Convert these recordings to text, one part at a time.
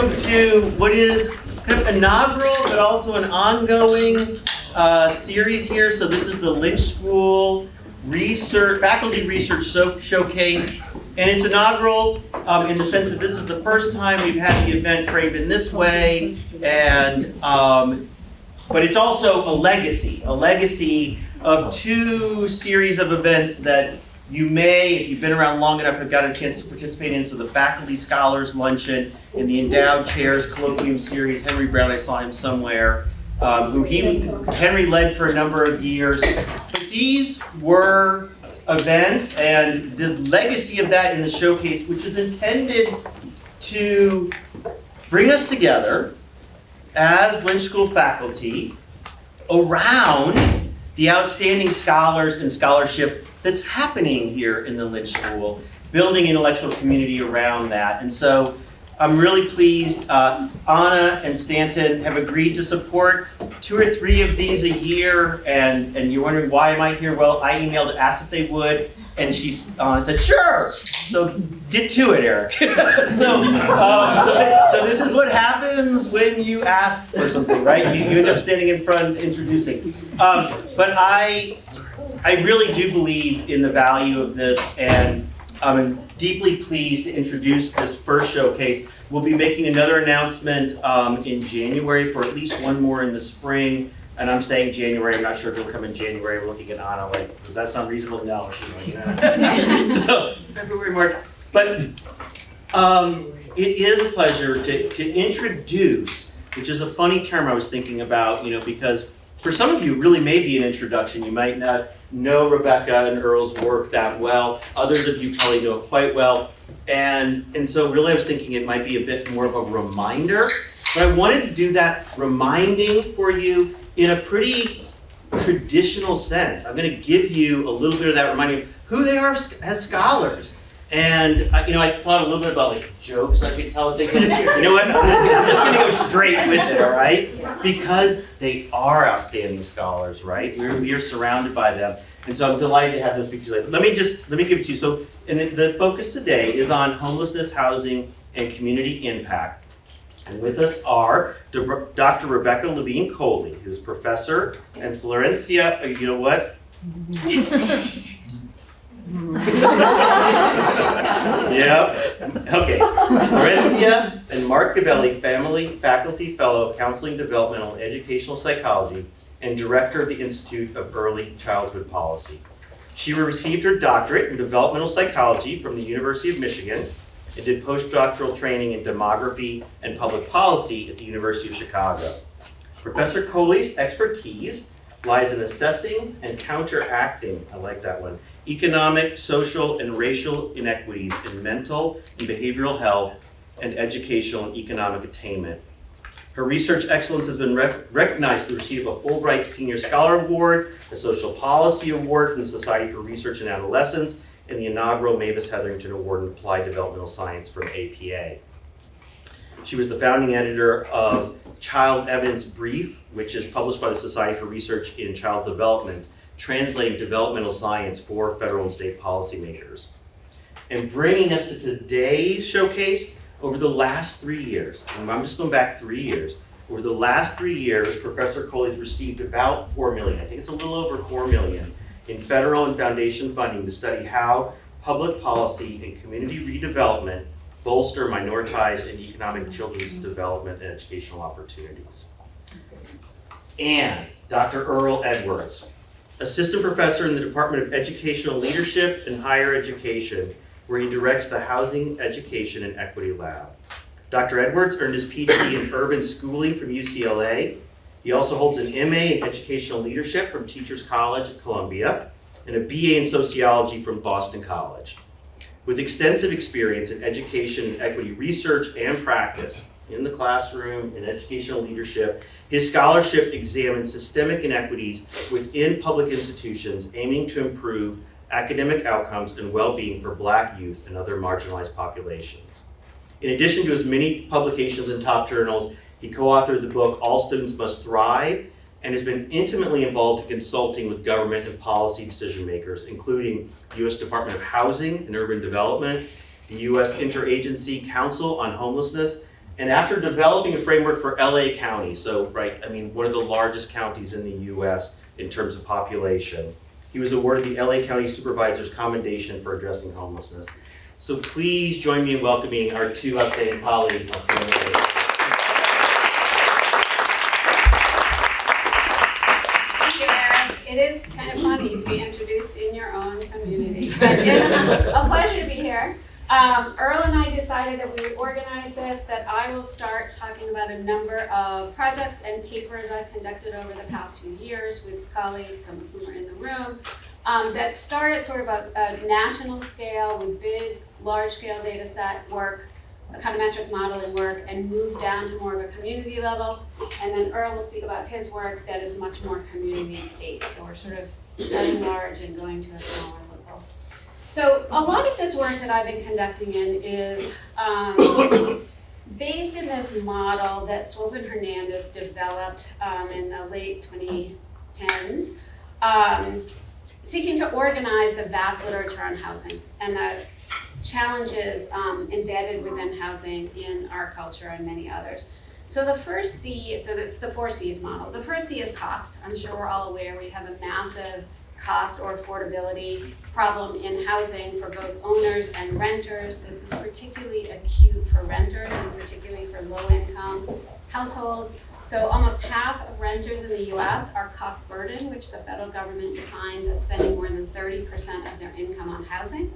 welcome to what is kind of inaugural but also an ongoing series here. So this is the Lynch School Faculty Research Showcase, and it's inaugural in the sense that this is the first time we've had the event framed in this way, and but it's also a legacy of two series of events that you may, if you've been around long enough, have got a chance to participate in. So the Faculty Scholars Luncheon and the Endowed Chairs Colloquium Series. Henry Brown, I saw him somewhere, Henry led for a number of years. But these were events, and the legacy of that in the showcase, which is intended to bring us together as Lynch School faculty around the outstanding scholars and scholarship that's happening here in the Lynch School, building intellectual community around that. And so I'm really pleased Anna and Stanton have agreed to support 2 or 3 of these a year, and you're wondering why am I here? Well, I emailed and asked if they would, and she said, sure! So get to it, Eric. So this is what happens when you ask for something, right? You end up standing in front introducing. But I really do believe in the value of this, and I'm deeply pleased to introduce this first showcase. We'll be making another announcement in January for at least one more in the spring. And I'm saying January, I'm not sure if it'll come in January. We're looking at Anna, like, does that sound reasonable? No, she's like, nah. So February, March. But it is a pleasure to introduce, which is a funny term I was thinking about, because for some of you, it really may be an introduction. You might not know Rebekah and Earl's work that well. Others of you probably know it quite well. And so really I was thinking it might be a bit more of a reminder. But I wanted to do that reminding for you in a pretty traditional sense. I'm going to give you a little bit of that reminding of who they are as scholars. And I thought a little bit about like jokes I could tell what they can do. You know what? I'm just going to go straight with it, all right? Because they are outstanding scholars, right? We are surrounded by them. And so I'm delighted to have those speakers later. Let me give it to you. So the focus today is on homelessness, housing, and community impact. And with us are Dr. Rebekah Levine Coley, who's professor, and Florencia, you know what? Yep. Okay. Florencia and Mark Gabelli, faculty fellow of counseling, developmental, and educational psychology, and director of the Institute of Early Childhood Policy. She received her doctorate in developmental psychology from the University of Michigan and did postdoctoral training in demography and public policy at the University of Chicago. Professor Coley's expertise lies in assessing and counteracting, I like that one, economic, social, and racial inequities in mental and behavioral health and educational and economic attainment. Her research excellence has been recognized through the receipt of a Fulbright Senior Scholar Award, a Social Policy Award from the Society for Research in Adolescence, and the inaugural Mavis Hetherington Award in Applied Developmental Science from APA. She was the founding editor of Child Evidence Brief, which is published by the Society for Research in Child Development, translating developmental science for federal and state policymakers. And bringing us to today's showcase, over the last 3 years, and I'm just going back 3 years, over the last 3 years, Professor Coley received about $4 million, I think it's a little over $4 million, in federal and foundation funding to study how public policy and community redevelopment bolster minoritized and economic children's development and educational opportunities. And Dr. Earl Edwards, assistant professor in the Department of Educational Leadership and Higher Education, where he directs the Housing, Education, and Equity Lab. Dr. Edwards earned his PhD in urban schooling from UCLA. He also holds an MA in Educational Leadership from Teachers College at Columbia and a BA in Sociology from Boston College. With extensive experience in education and equity research and practice in the classroom and educational leadership, his scholarship examines systemic inequities within public institutions aiming to improve academic outcomes and well-being for Black youth and other marginalized populations. In addition to his many publications in top journals, he co-authored the book All Students Must Thrive and has been intimately involved in consulting with government and policy decision makers, including the U.S. Department of Housing and Urban Development, the U.S. Interagency Council on Homelessness, And after developing a framework for LA County, so one of the largest counties in the US in terms of population, he was awarded the LA County Supervisor's Commendation for addressing homelessness. So please join me in welcoming our two outstanding colleagues. It is kind of funny to be introduced in your own community, but it's a pleasure to be here. Earl and I decided that we would organize this, that I will start talking about a number of projects and papers I've conducted over the past few years with colleagues, some of whom are in the room, that start at sort of a national scale with big, large-scale data set work, econometric modeling work, and move down to more of a community level. And then Earl will speak about his work that is much more community-based. So we're sort of starting large and going to a smaller level. So a lot of this work that I've been conducting in is based in this model that Swope and Hernandez developed in the late 2010s, seeking to organize the vast literature on housing and the challenges embedded within housing in our culture and many others. So the first C, so it's the 4 C's model. The first C is cost. I'm sure we're all aware we have a massive cost or affordability problem in housing for both owners and renters. This is particularly acute for renters and particularly for low-income households. So almost half of renters in the US are cost burdened, which the federal government defines as spending more than 30% of their income on housing.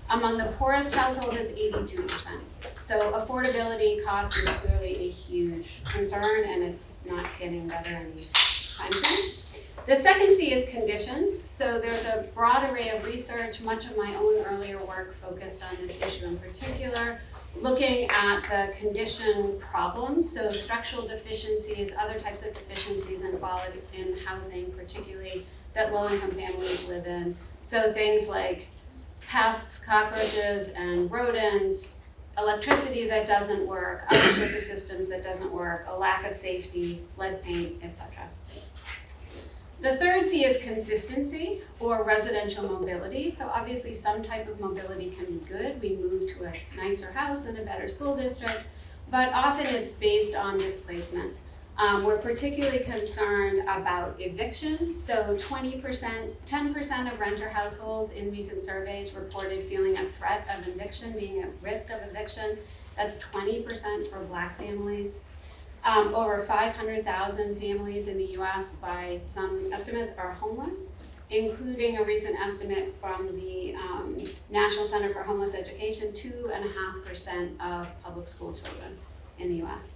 Among the poorest households, it's 82%. So affordability cost is clearly a huge concern, and it's not getting better anytime soon. The second C is conditions. So there's a broad array of research. Much of my own earlier work focused on this issue in particular, looking at the condition problems, so structural deficiencies, other types of deficiencies in quality in housing, particularly that low-income families live in. So things like pests, cockroaches, and rodents, electricity that doesn't work, other sorts of systems that doesn't work, a lack of safety, lead paint, etc. The third C is consistency or residential mobility. So obviously some type of mobility can be good. We move to a nicer house and a better school district, but often it's based on displacement. We're particularly concerned about eviction. So 10% of renter households in recent surveys reported feeling a threat of eviction, being at risk of eviction. That's 20% for Black families. Over 500,000 families in the US by some estimates are homeless, including a recent estimate from the National Center for Homeless Education, 2.5% of public school children in the US.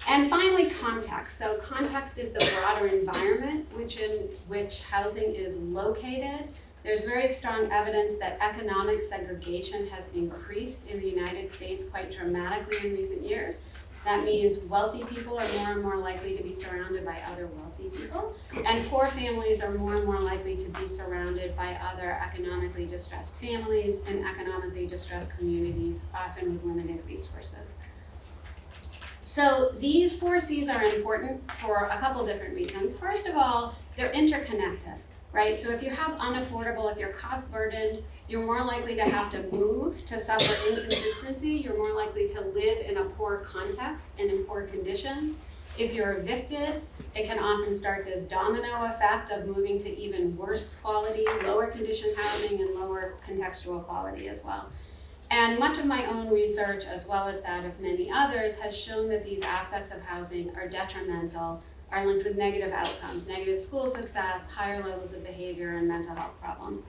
And finally, context. So context is the broader environment in which housing is located. There's very strong evidence that economic segregation has increased in the United States quite dramatically in recent years. That means wealthy people are more and more likely to be surrounded by other wealthy people, and poor families are more and more likely to be surrounded by other economically distressed families and economically distressed communities, often with limited resources. So these 4 C's are important for a couple different reasons. First of all, they're interconnected, right? So if you have unaffordable, if you're cost burdened, you're more likely to have to move to suffer inconsistency. You're more likely to live in a poor context and in poor conditions. If you're evicted, it can often start this domino effect of moving to even worse quality, lower condition housing and lower contextual quality as well. And much of my own research, as well as that of many others, has shown that these aspects of housing are detrimental, are linked with negative outcomes, negative school success, higher levels of behavior and mental health problems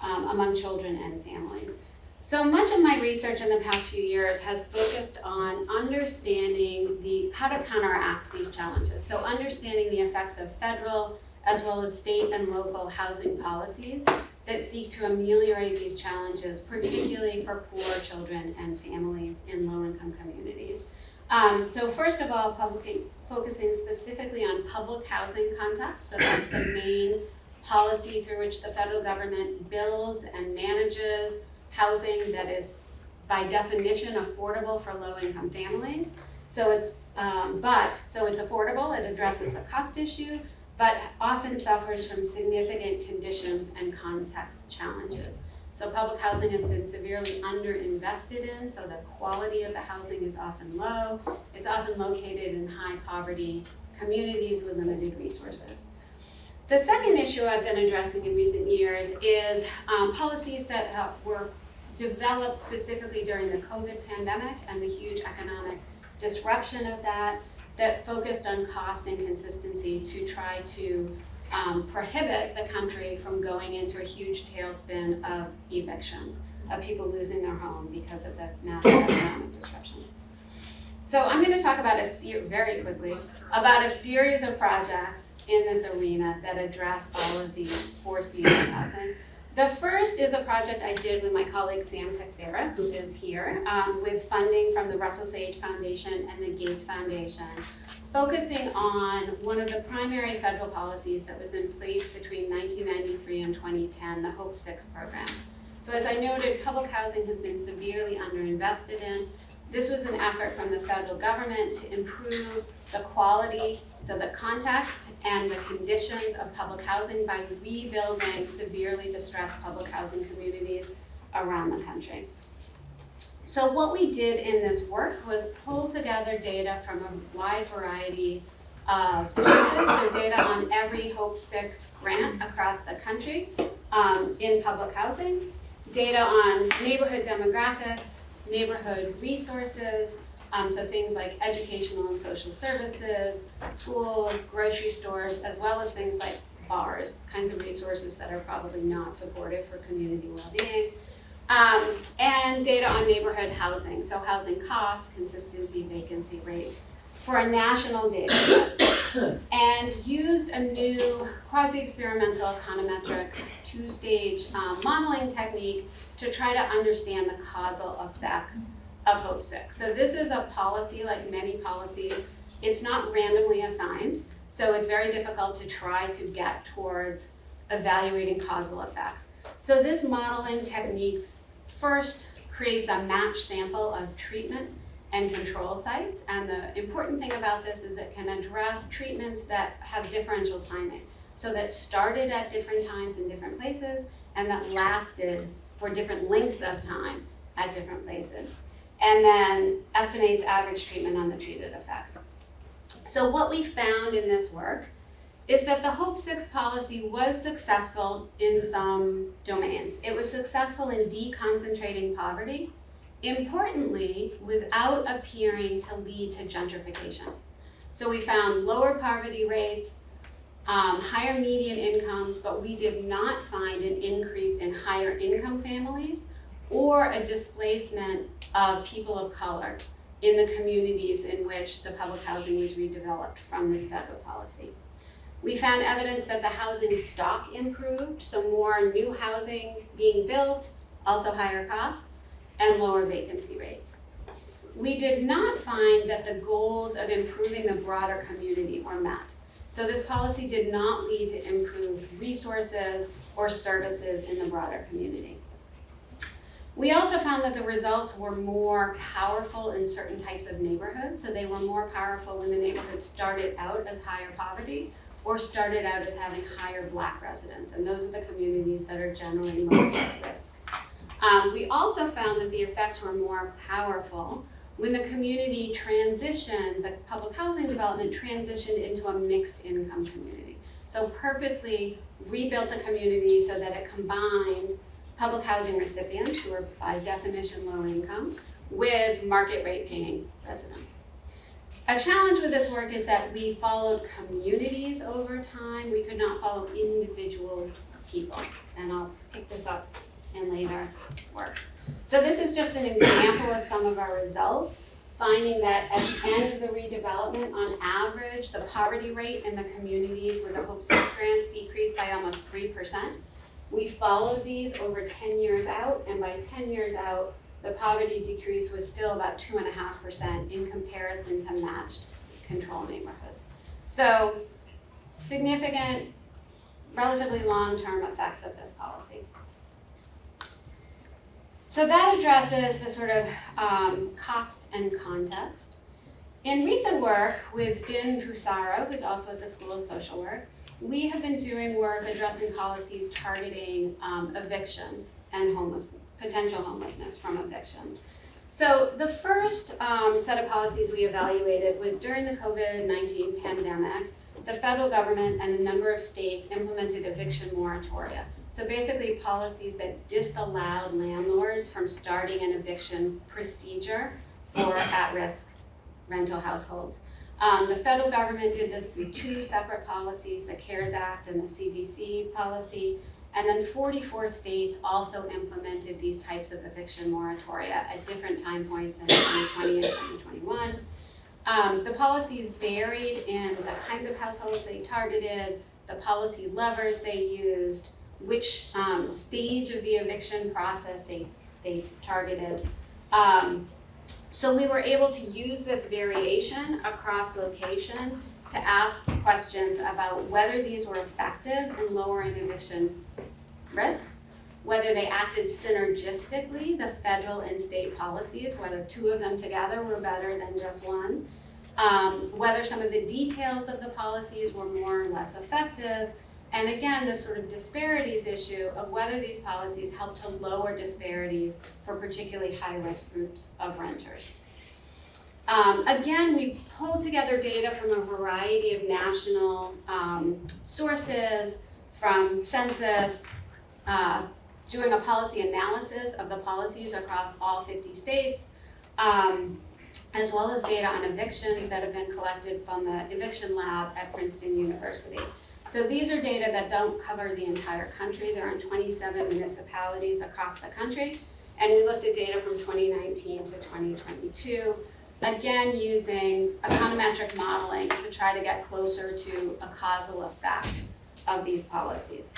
among children and families. So much of my research in the past few years has focused on understanding how to counteract these challenges. So understanding the effects of federal as well as state and local housing policies that seek to ameliorate these challenges, particularly for poor children and families in low-income communities. So first of all, focusing specifically on public housing context. So that's the main policy through which the federal government builds and manages housing that is, by definition, affordable for low-income families. So it's affordable. It addresses the cost issue, but often suffers from significant conditions and context challenges. So public housing has been severely underinvested in, so the quality of the housing is often low. It's often located in high poverty communities with limited resources. The second issue I've been addressing in recent years is policies that were developed specifically during the COVID pandemic and the huge economic disruption of that focused on cost and consistency to try to prohibit the country from going into a huge tailspin of evictions, of people losing their home because of the massive economic disruptions. So I'm going to talk about very quickly about a series of projects in this arena that address all of these four C's of housing. The first is a project I did with my colleague Sam Texera, who is here, with funding from the Russell Sage Foundation and the Gates Foundation, focusing on one of the primary federal policies that was in place between 1993 and 2010, the Hope 6 program. So as I noted, public housing has been severely underinvested in. This was an effort from the federal government to improve the quality, so the context and the conditions of public housing by rebuilding severely distressed public housing communities around the country. So what we did in this work was pull together data from a wide variety of sources, so data on every Hope 6 grant across the country in public housing, data on neighborhood demographics, neighborhood resources, so things like educational and social services, schools, grocery stores, as well as things like bars, kinds of resources that are probably not supportive for community well-being, and data on neighborhood housing, so housing costs, consistency, vacancy rates, for a national data set, and used a new quasi-experimental econometric two-stage modeling technique to try to understand the causal effects of Hope 6. So this is a policy, like many policies, it's not randomly assigned, so it's very difficult to try to get towards evaluating causal effects. So this modeling technique first creates a matched sample of treatment and control sites, and the important thing about this is it can address treatments that have differential timing, so that started at different times in different places and that lasted for different lengths of time at different places, and then estimates average treatment on the treated effects. So what we found in this work is that the Hope 6 policy was successful in some domains. It was successful in deconcentrating poverty, importantly, without appearing to lead to gentrification. So we found lower poverty rates, higher median incomes, but we did not find an increase in higher income families or a displacement of people of color in the communities in which the public housing was redeveloped from this federal policy. We found evidence that the housing stock improved, so more new housing being built, also higher costs, and lower vacancy rates. We did not find that the goals of improving the broader community were met. So this policy did not lead to improved resources or services in the broader community. We also found that the results were more powerful in certain types of neighborhoods. So they were more powerful when the neighborhood started out as higher poverty or started out as having higher Black residents. And those are the communities that are generally most at risk. We also found that the effects were more powerful when the community transitioned, the public housing development transitioned into a mixed income community. So purposely rebuilt the community so that it combined public housing recipients, who are by definition low income, with market rate paying residents. A challenge with this work is that we followed communities over time. We could not follow individual people, and I'll pick this up in later work. So this is just an example of some of our results, finding that at the end of the redevelopment, on average, the poverty rate in the communities where the Hope 6 grants decreased by almost 3%. We followed these over 10 years out, and by 10 years out, the poverty decrease was still about 2.5% in comparison to matched control neighborhoods. So significant, relatively long-term effects of this policy. So that addresses the sort of cost and context. In recent work with Vin Fusaro, who's also at the School of Social Work, we have been doing work addressing policies targeting evictions and potential homelessness from evictions. So the first set of policies we evaluated was during the COVID-19 pandemic. The federal government and a number of states implemented eviction moratoria. So basically policies that disallowed landlords from starting an eviction procedure for at-risk rental households. The federal government did this through two separate policies, the CARES Act and the CDC policy, and then 44 states also implemented these types of eviction moratoria at different time points in 2020 and 2021. The policies varied in the kinds of households they targeted, the policy levers they used, which stage of the eviction process they targeted. So we were able to use this variation across location to ask questions about whether these were effective in lowering eviction risk, whether they acted synergistically, the federal and state policies, whether two of them together were better than just one, whether some of the details of the policies were more or less effective, and again, this sort of disparities issue of whether these policies help to lower disparities for particularly high-risk groups of renters. Again, we pulled together data from a variety of national sources, from census, doing a policy analysis of the policies across all 50 states, as well as data on evictions that have been collected from the eviction lab at Princeton University. So these are data that don't cover the entire country. They're in 27 municipalities across the country. And we looked at data from 2019 to 2022, again using econometric modeling to try to get closer to a causal effect of these policies.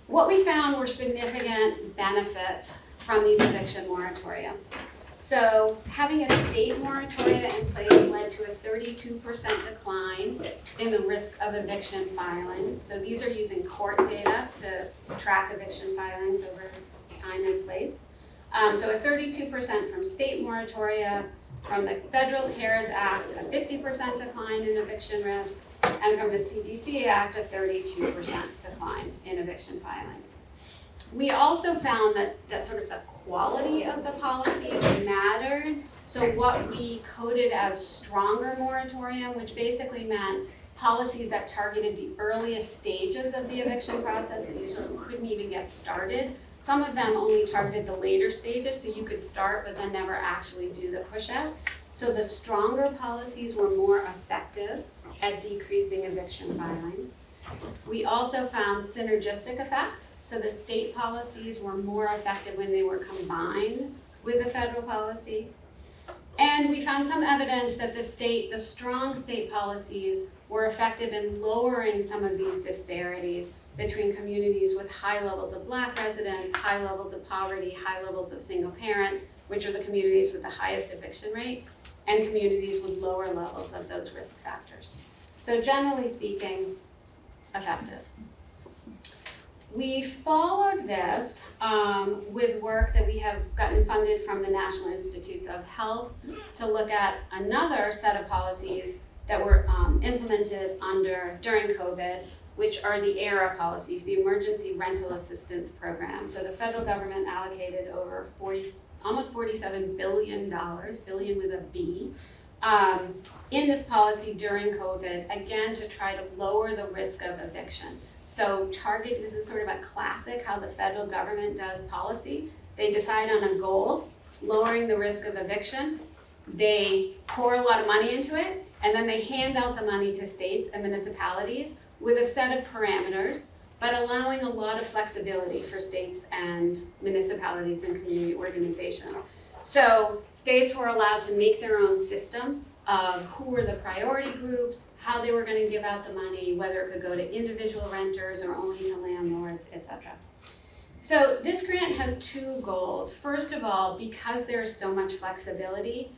What we found were significant benefits from these eviction moratoria. So having a state moratoria in place led to a 32% decline in the risk of eviction filings. So these are using court data to track eviction filings over time and place. So a 32% from state moratoria, from the Federal CARES Act, a 50% decline in eviction risk, and from the CDC Act, a 32% decline in eviction filings. We also found that sort of the quality of the policy mattered. So what we coded as stronger moratorium, which basically meant policies that targeted the earliest stages of the eviction process, and you sort of couldn't even get started. Some of them only targeted the later stages, so you could start but then never actually do the push out. So the stronger policies were more effective at decreasing eviction filings. We also found synergistic effects. So the state policies were more effective when they were combined with the federal policy. And we found some evidence that the strong state policies were effective in lowering some of these disparities between communities with high levels of Black residents, high levels of poverty, high levels of single parents, which are the communities with the highest eviction rate, and communities with lower levels of those risk factors. So generally speaking, effective. We followed this with work that we have gotten funded from the National Institutes of Health to look at another set of policies that were implemented during COVID, which are the ERA policies, the Emergency Rental Assistance Program. So the federal government allocated over almost $47 billion, billion with a B, in this policy during COVID, again, to try to lower the risk of eviction. So this is sort of a classic how the federal government does policy. They decide on a goal, lowering the risk of eviction. They pour a lot of money into it, and then they hand out the money to states and municipalities with a set of parameters, but allowing a lot of flexibility for states and municipalities and community organizations. So states were allowed to make their own system of who were the priority groups, how they were going to give out the money, whether it could go to individual renters or only to landlords, etc. So this grant has two goals. First of all, because there is so much flexibility,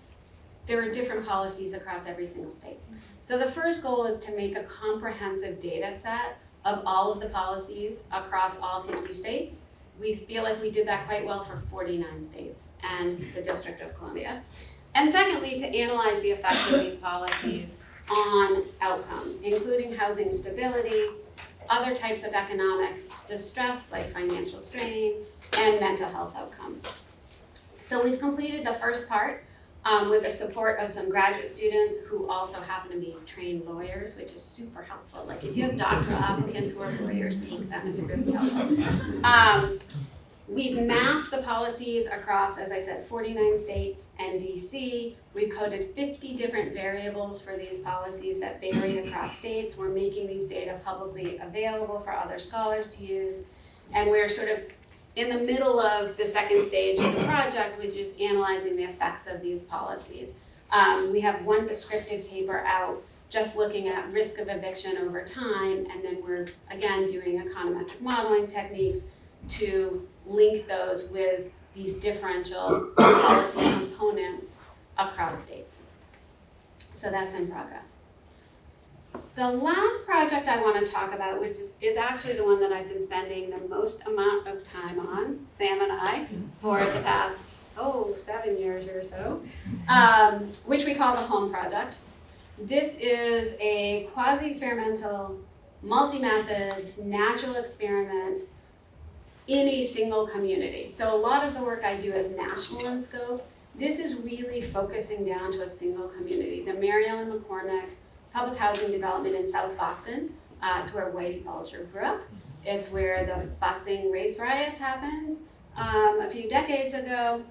there are different policies across every single state. So the first goal is to make a comprehensive data set of all of the policies across all 50 states. We feel like we did that quite well for 49 states and the District of Columbia. And secondly, to analyze the effects of these policies on outcomes, including housing stability, other types of economic distress like financial strain, and mental health outcomes. So we've completed the first part with the support of some graduate students who also happen to be trained lawyers, which is super helpful. Like if you have doctoral applicants who are lawyers, take them, it's really helpful. We've mapped the policies across, as I said, 49 states and DC. We've coded 50 different variables for these policies that vary across states. We're making these data publicly available for other scholars to use. And we're sort of in the middle of the second stage of the project, which is analyzing the effects of these policies. We have one descriptive paper out just looking at risk of eviction over time, and then we're, again, doing econometric modeling techniques to link those with these differential policy components across states. So that's in progress. The last project I want to talk about, which is actually the one that I've been spending the most amount of time on, Sam and I, for the past, 7 years or so, which we call the Home Project. This is a quasi-experimental, multi-methods, natural experiment in a single community. So a lot of the work I do is national in scope. This is really focusing down to a single community. The Mary Ellen McCormick public housing development in South Boston. It's where Whitey Bulger grew up. It's where the busing race riots happened a few decades ago.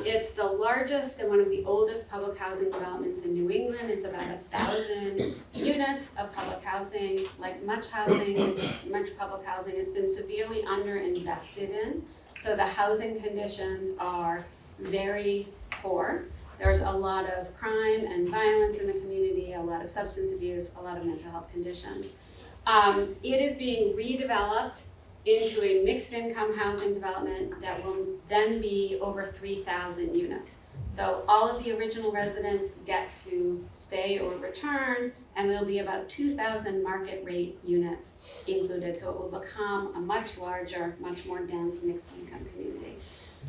It's the largest and one of the oldest public housing developments in New England. It's about 1,000 units of public housing. Like much public housing, it's been severely underinvested in. So the housing conditions are very poor. There's a lot of crime and violence in the community, a lot of substance abuse, a lot of mental health conditions. It is being redeveloped into a mixed income housing development that will then be over 3,000 units. So all of the original residents get to stay or return, and there'll be about 2,000 market rate units included. So it will become a much larger, much more dense mixed income community.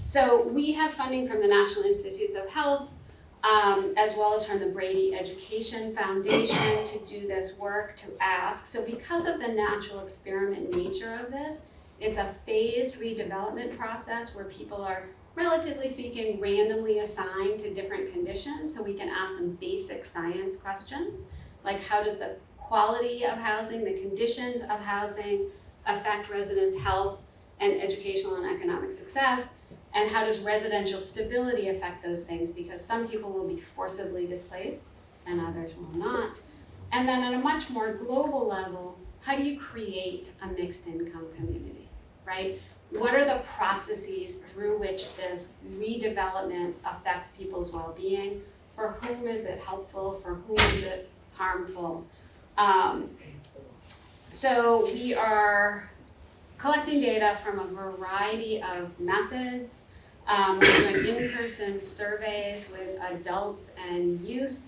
So we have funding from the National Institutes of Health, as well as from the Brady Education Foundation to do this work, to ask. So because of the natural experiment nature of this, it's a phased redevelopment process where people are, relatively speaking, randomly assigned to different conditions. So we can ask some basic science questions, like how does the quality of housing, the conditions of housing affect residents' health and educational and economic success? And how does residential stability affect those things? Because some people will be forcibly displaced and others will not. And then at a much more global level, how do you create a mixed income community, right? What are the processes through which this redevelopment affects people's well-being? For whom is it helpful? For whom is it harmful? So we are collecting data from a variety of methods. We're doing in-person surveys with adults and youth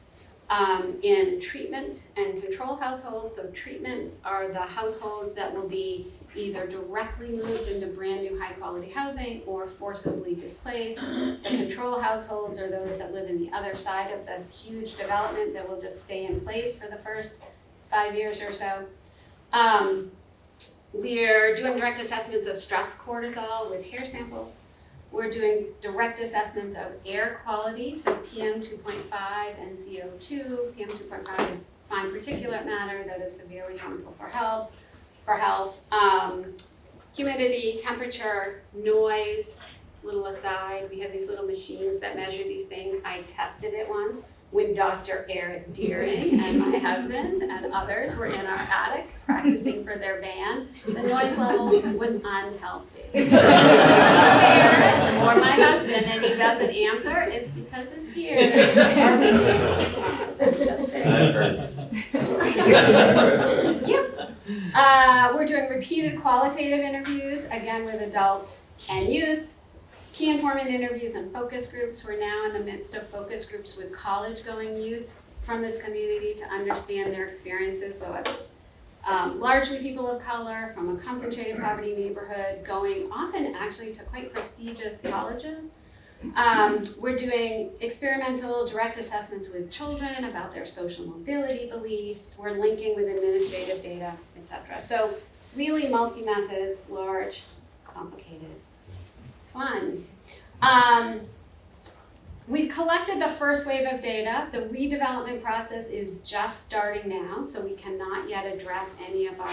in treatment and control households. So treatments are the households that will be either directly moved into brand new high quality housing or forcibly displaced. The control households are those that live in the other side of the huge development that will just stay in place for the first 5 years or so. We're doing direct assessments of stress cortisol with hair samples. We're doing direct assessments of air quality, so PM 2.5 and CO2. PM 2.5 is fine particulate matter that is severely harmful for health. Humidity, temperature, noise. Little aside, we have these little machines that measure these things. I tested it once with Dr. Eric Deering and my husband and others were in our attic practicing for their band. The noise level was unhealthy. So if Eric or my husband and he doesn't answer, it's because his ears are being just saying. Yep. We're doing repeated qualitative interviews, again with adults and youth. Key informant interviews and focus groups. We're now in the midst of focus groups with college-going youth from this community to understand their experiences. So largely people of color from a concentrated poverty neighborhood, going often actually to quite prestigious colleges. We're doing experimental direct assessments with children about their social mobility beliefs. We're linking with administrative data, etc. So really multi-methods, large, complicated, fun. We've collected the first wave of data. The redevelopment process is just starting now, so we cannot yet address any of our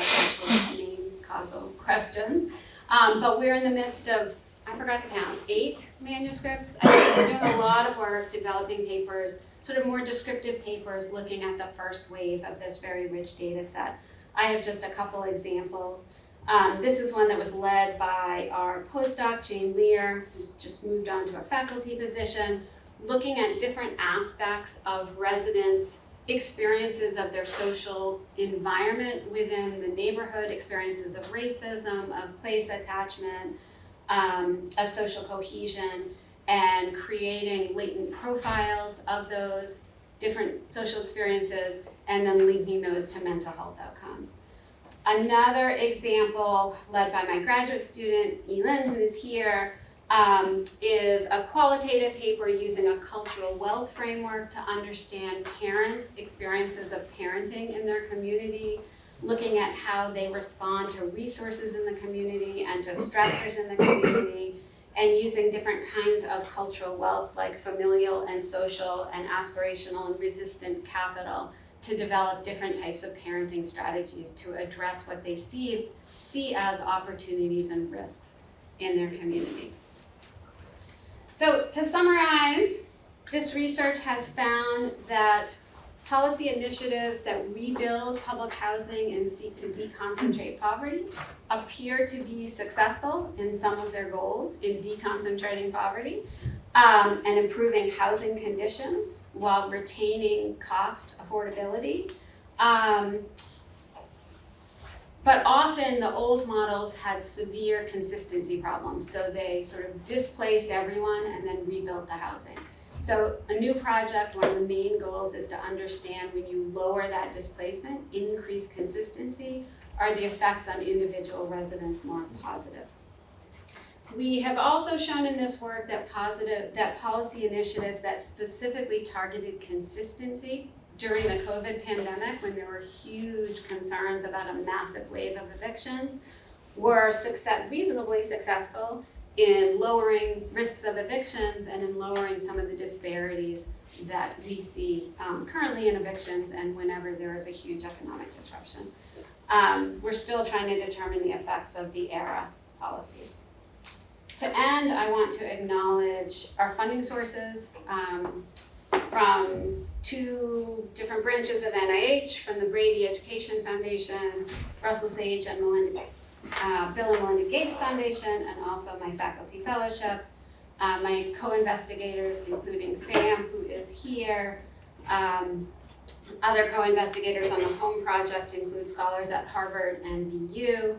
main causal questions. But we're in the midst of, I forgot to count, 8 manuscripts. I think we're doing a lot of work developing papers, sort of more descriptive papers, looking at the first wave of this very rich data set. I have just a couple examples. This is one that was led by our postdoc, Jane Lear, who's just moved on to a faculty position, looking at different aspects of residents' experiences of their social environment within the neighborhood, experiences of racism, of place attachment, of social cohesion, and creating latent profiles of those different social experiences, and then linking those to mental health outcomes. Another example, led by my graduate student, Elin, who's here, is a qualitative paper using a cultural wealth framework to understand parents' experiences of parenting in their community, looking at how they respond to resources in the community and to stressors in the community, and using different kinds of cultural wealth like familial and social and aspirational and resistant capital to develop different types of parenting strategies to address what they see as opportunities and risks in their community. So to summarize, this research has found that policy initiatives that rebuild public housing and seek to deconcentrate poverty appear to be successful in some of their goals in deconcentrating poverty and improving housing conditions while retaining cost affordability. But often the old models had severe consistency problems, so they sort of displaced everyone and then rebuilt the housing. So a new project, one of the main goals is to understand when you lower that displacement, increase consistency, are the effects on individual residents more positive? We have also shown in this work that policy initiatives that specifically targeted consistency during the COVID pandemic, when there were huge concerns about a massive wave of evictions, were reasonably successful in lowering risks of evictions and in lowering some of the disparities that we see currently in evictions and whenever there is a huge economic disruption. We're still trying to determine the effects of the ERA policies. To end, I want to acknowledge our funding sources from 2 different branches of NIH, from the Brady Education Foundation, Russell Sage and Bill and Melinda Gates Foundation, and also my faculty fellowship. My co-investigators, including Sam, who is here. Other co-investigators on the Home Project include scholars at Harvard and BU.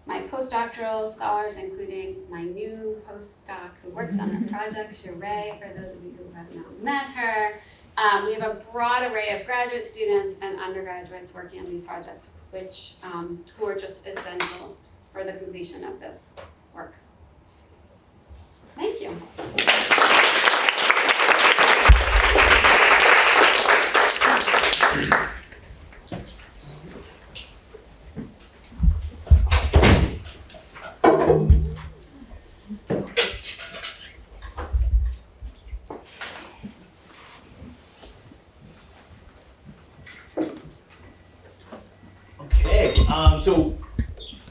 My postdoctoral scholars, including my new postdoc who works on our project, Sheree, for those of you who have not met her. We have a broad array of graduate students and undergraduates working on these projects, who are just essential for the completion of this work. Thank you. So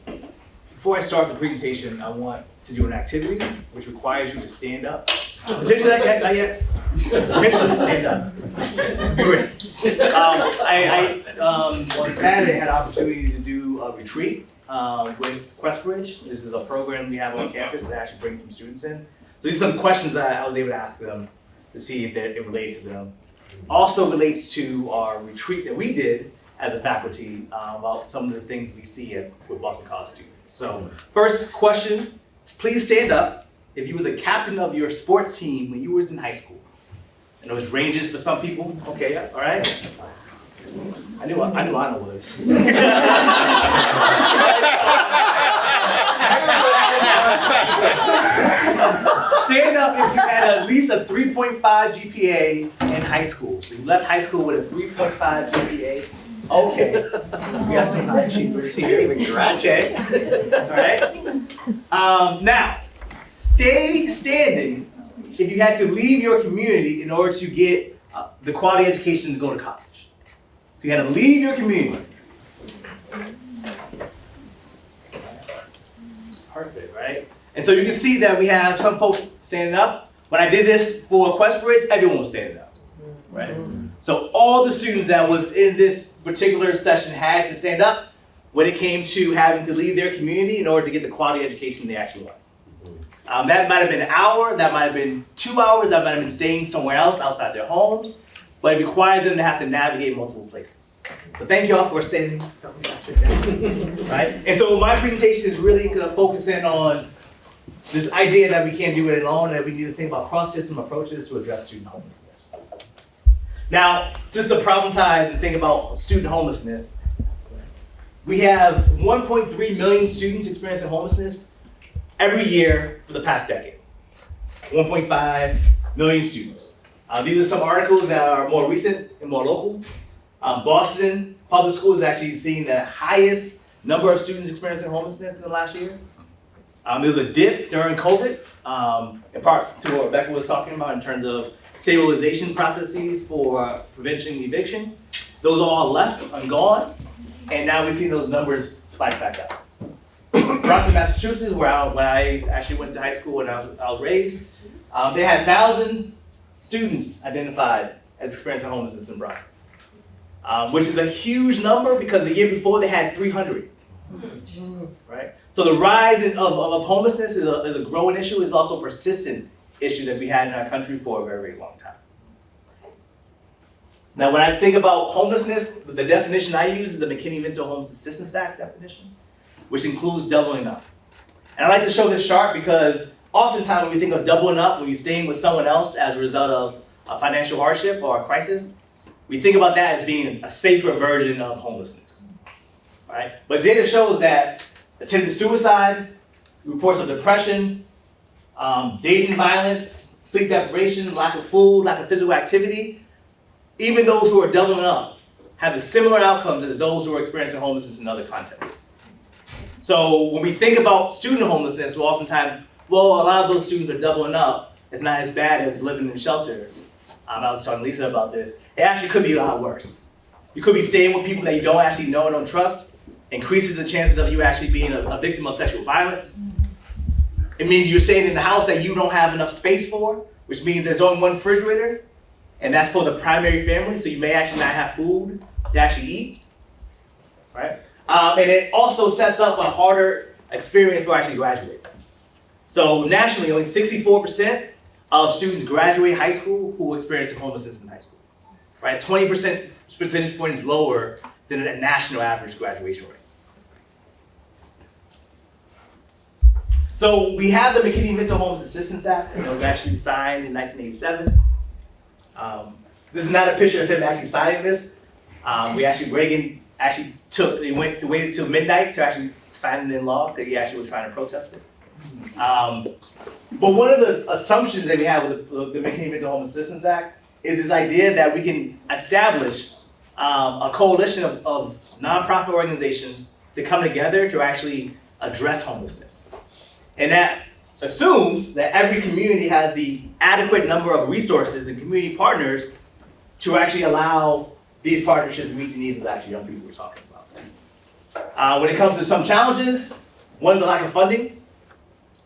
before I start the presentation, I want to do an activity which requires you to stand up. Potentially not yet. Potentially stand up. Great. On Saturday, I had an opportunity to do a retreat with Questbridge. This is a program we have on campus that actually brings some students in. So these are some questions that I was able to ask them to see if it relates to them. Also relates to our retreat that we did as a faculty about some of the things we see with Boston College students. So first question, please stand up if you were the captain of your sports team when you were in high school. I know it's ranges for some people. Okay, all right. I knew Anna was. stand up if you had at least a 3.5 GPA in high school. So you left high school with a 3.5 GPA. Okay. We got some high achievers here. Okay. All right. Now, stay standing if you had to leave your community in order to get the quality education to go to college. So you had to leave your community. Perfect, right? And so you can see that we have some folks standing up. When I did this for Questbridge, everyone was standing up, right? So all the students that was in this particular session had to stand up when it came to having to leave their community in order to get the quality education they actually want. That might have been an hour, that might have been 2 hours, that might have been staying somewhere else outside their homes, but it required them to have to navigate multiple places. So thank you all for standing, right? And so my presentation is really going to focus in on this idea that we can't do it alone, that we need to think about cross-system approaches to address student homelessness. Now, just to problematize and think about student homelessness, we have 1.3 million students experiencing homelessness every year for the past decade. 1.5 million students. These are some articles that are more recent and more local. Boston Public Schools is actually seeing the highest number of students experiencing homelessness in the last year. There was a dip during COVID, in part to what Rebekah was talking about in terms of stabilization processes for prevention and eviction. Those are all left and gone, and now we see those numbers spike back up. Brockton, Massachusetts, when I actually went to high school and I was raised, they had 1,000 students identified as experiencing homelessness in Brockton, which is a huge number because the year before they had 300. Right? So the rise of homelessness is a growing issue. It's also a persistent issue that we had in our country for a very, very long time. Now, when I think about homelessness, the definition I use is the McKinney-Vento Homeless Assistance Act definition, which includes doubling up. And I like to show this chart because oftentimes when we think of doubling up, when you're staying with someone else as a result of a financial hardship or a crisis, we think about that as being a safer version of homelessness. Right? But data shows that attempted suicide, reports of depression, dating violence, sleep deprivation, lack of food, lack of physical activity, even those who are doubling up have the similar outcomes as those who are experiencing homelessness in other contexts. So when we think about student homelessness, we'll oftentimes, well, a lot of those students are doubling up. It's not as bad as living in shelter. I was talking to Lisa about this. It actually could be a lot worse. You could be staying with people that you don't actually know or don't trust, increases the chances of you actually being a victim of sexual violence. It means you're staying in the house that you don't have enough space for, which means there's only one refrigerator, and that's for the primary family, so you may actually not have food to actually eat, right? And it also sets up a harder experience for actually graduating. So nationally, only 64% of students graduate high school who experience homelessness in high school, right? It's 20% percentage points lower than a national average graduation rate. So we have the McKinney-Vento Homeless Assistance Act, and it was actually signed in 1987. This is not a picture of him actually signing this. Reagan actually waited till midnight to actually sign it in law because he actually was trying to protest it. But one of the assumptions that we have with the McKinney-Vento Homeless Assistance Act is this idea that we can establish a coalition of nonprofit organizations to come together to actually address homelessness. And that assumes that every community has the adequate number of resources and community partners to actually allow these partnerships to meet the needs of the actual young people we're talking about. When it comes to some challenges, one is the lack of funding.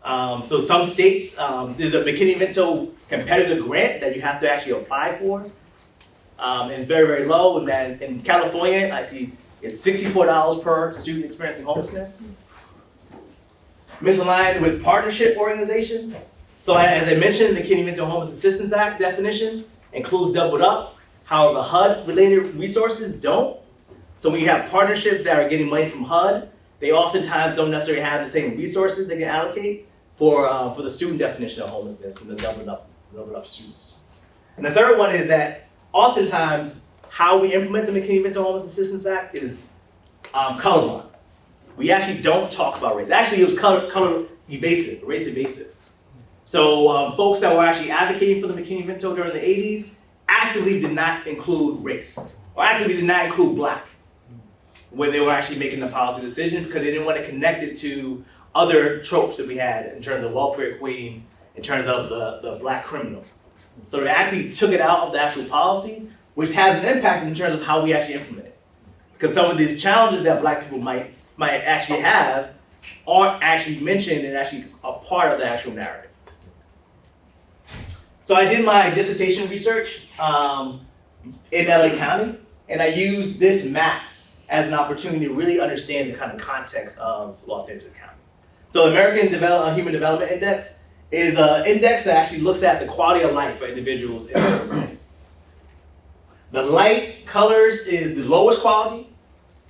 So some states, there's a McKinney-Vento competitive grant that you have to actually apply for. And it's very, very low. And then in California, I see it's $64 per student experiencing homelessness. Misaligned with partnership organizations. So as I mentioned, the McKinney-Vento Homeless Assistance Act definition includes doubled up. However, HUD-related resources don't. So when you have partnerships that are getting money from HUD, they oftentimes don't necessarily have the same resources they can allocate for the student definition of homelessness and the doubled up students. And the third one is that oftentimes how we implement the McKinney-Vento Homeless Assistance Act is colorblind. We actually don't talk about race. Actually, it was color evasive, race evasive. So folks that were actually advocating for the McKinney-Vento during the 80s actively did not include race, or actively did not include black when they were actually making the policy decision, because they didn't want to connect it to other tropes that we had in terms of welfare queen, in terms of the black criminal. So they actually took it out of the actual policy, which has an impact in terms of how we actually implement it. Because some of these challenges that black people might actually have aren't actually mentioned and actually a part of the actual narrative. So I did my dissertation research in LA County, and I used this map as an opportunity to really understand the kind of context of Los Angeles County. So American Human Development Index is an index that actually looks at the quality of life for individuals in certain areas. The light colors is the lowest quality,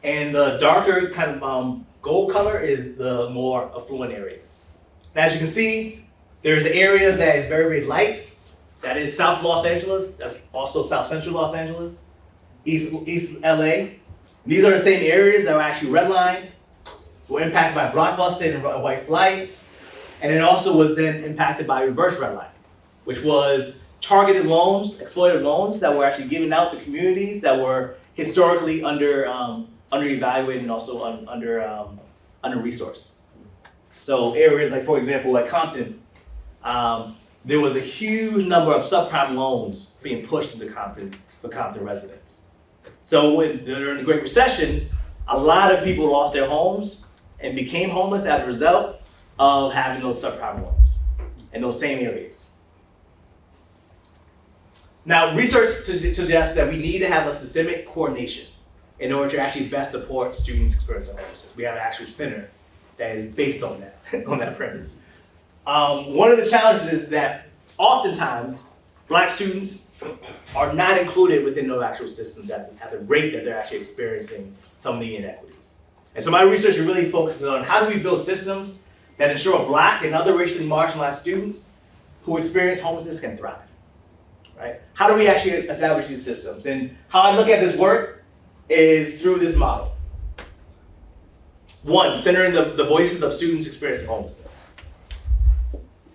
and the darker kind of gold color is the more affluent areas. And as you can see, there's an area that is very, very light. That is South Los Angeles. That's also South Central Los Angeles, East LA. These are the same areas that were actually redlined, were impacted by blockbuster and white flight, and it also was then impacted by reverse redlining, which was targeted loans, exploitative loans that were actually given out to communities that were historically under-evaluated and also under-resourced. So areas like, for example, like Compton, there was a huge number of subprime loans being pushed into Compton for Compton residents. So during the Great Recession, a lot of people lost their homes and became homeless as a result of having those subprime loans in those same areas. Now, research suggests that we need to have a systemic coordination in order to actually best support students experiencing homelessness. We have an actual center that is based on that, on that premise. One of the challenges is that oftentimes Black students are not included within those actual systems at the rate that they're actually experiencing some of the inequities. And so my research really focuses on how do we build systems that ensure Black and other racially marginalized students who experience homelessness can thrive, right? How do we actually establish these systems? And how I look at this work is through this model. One, centering the voices of students experiencing homelessness.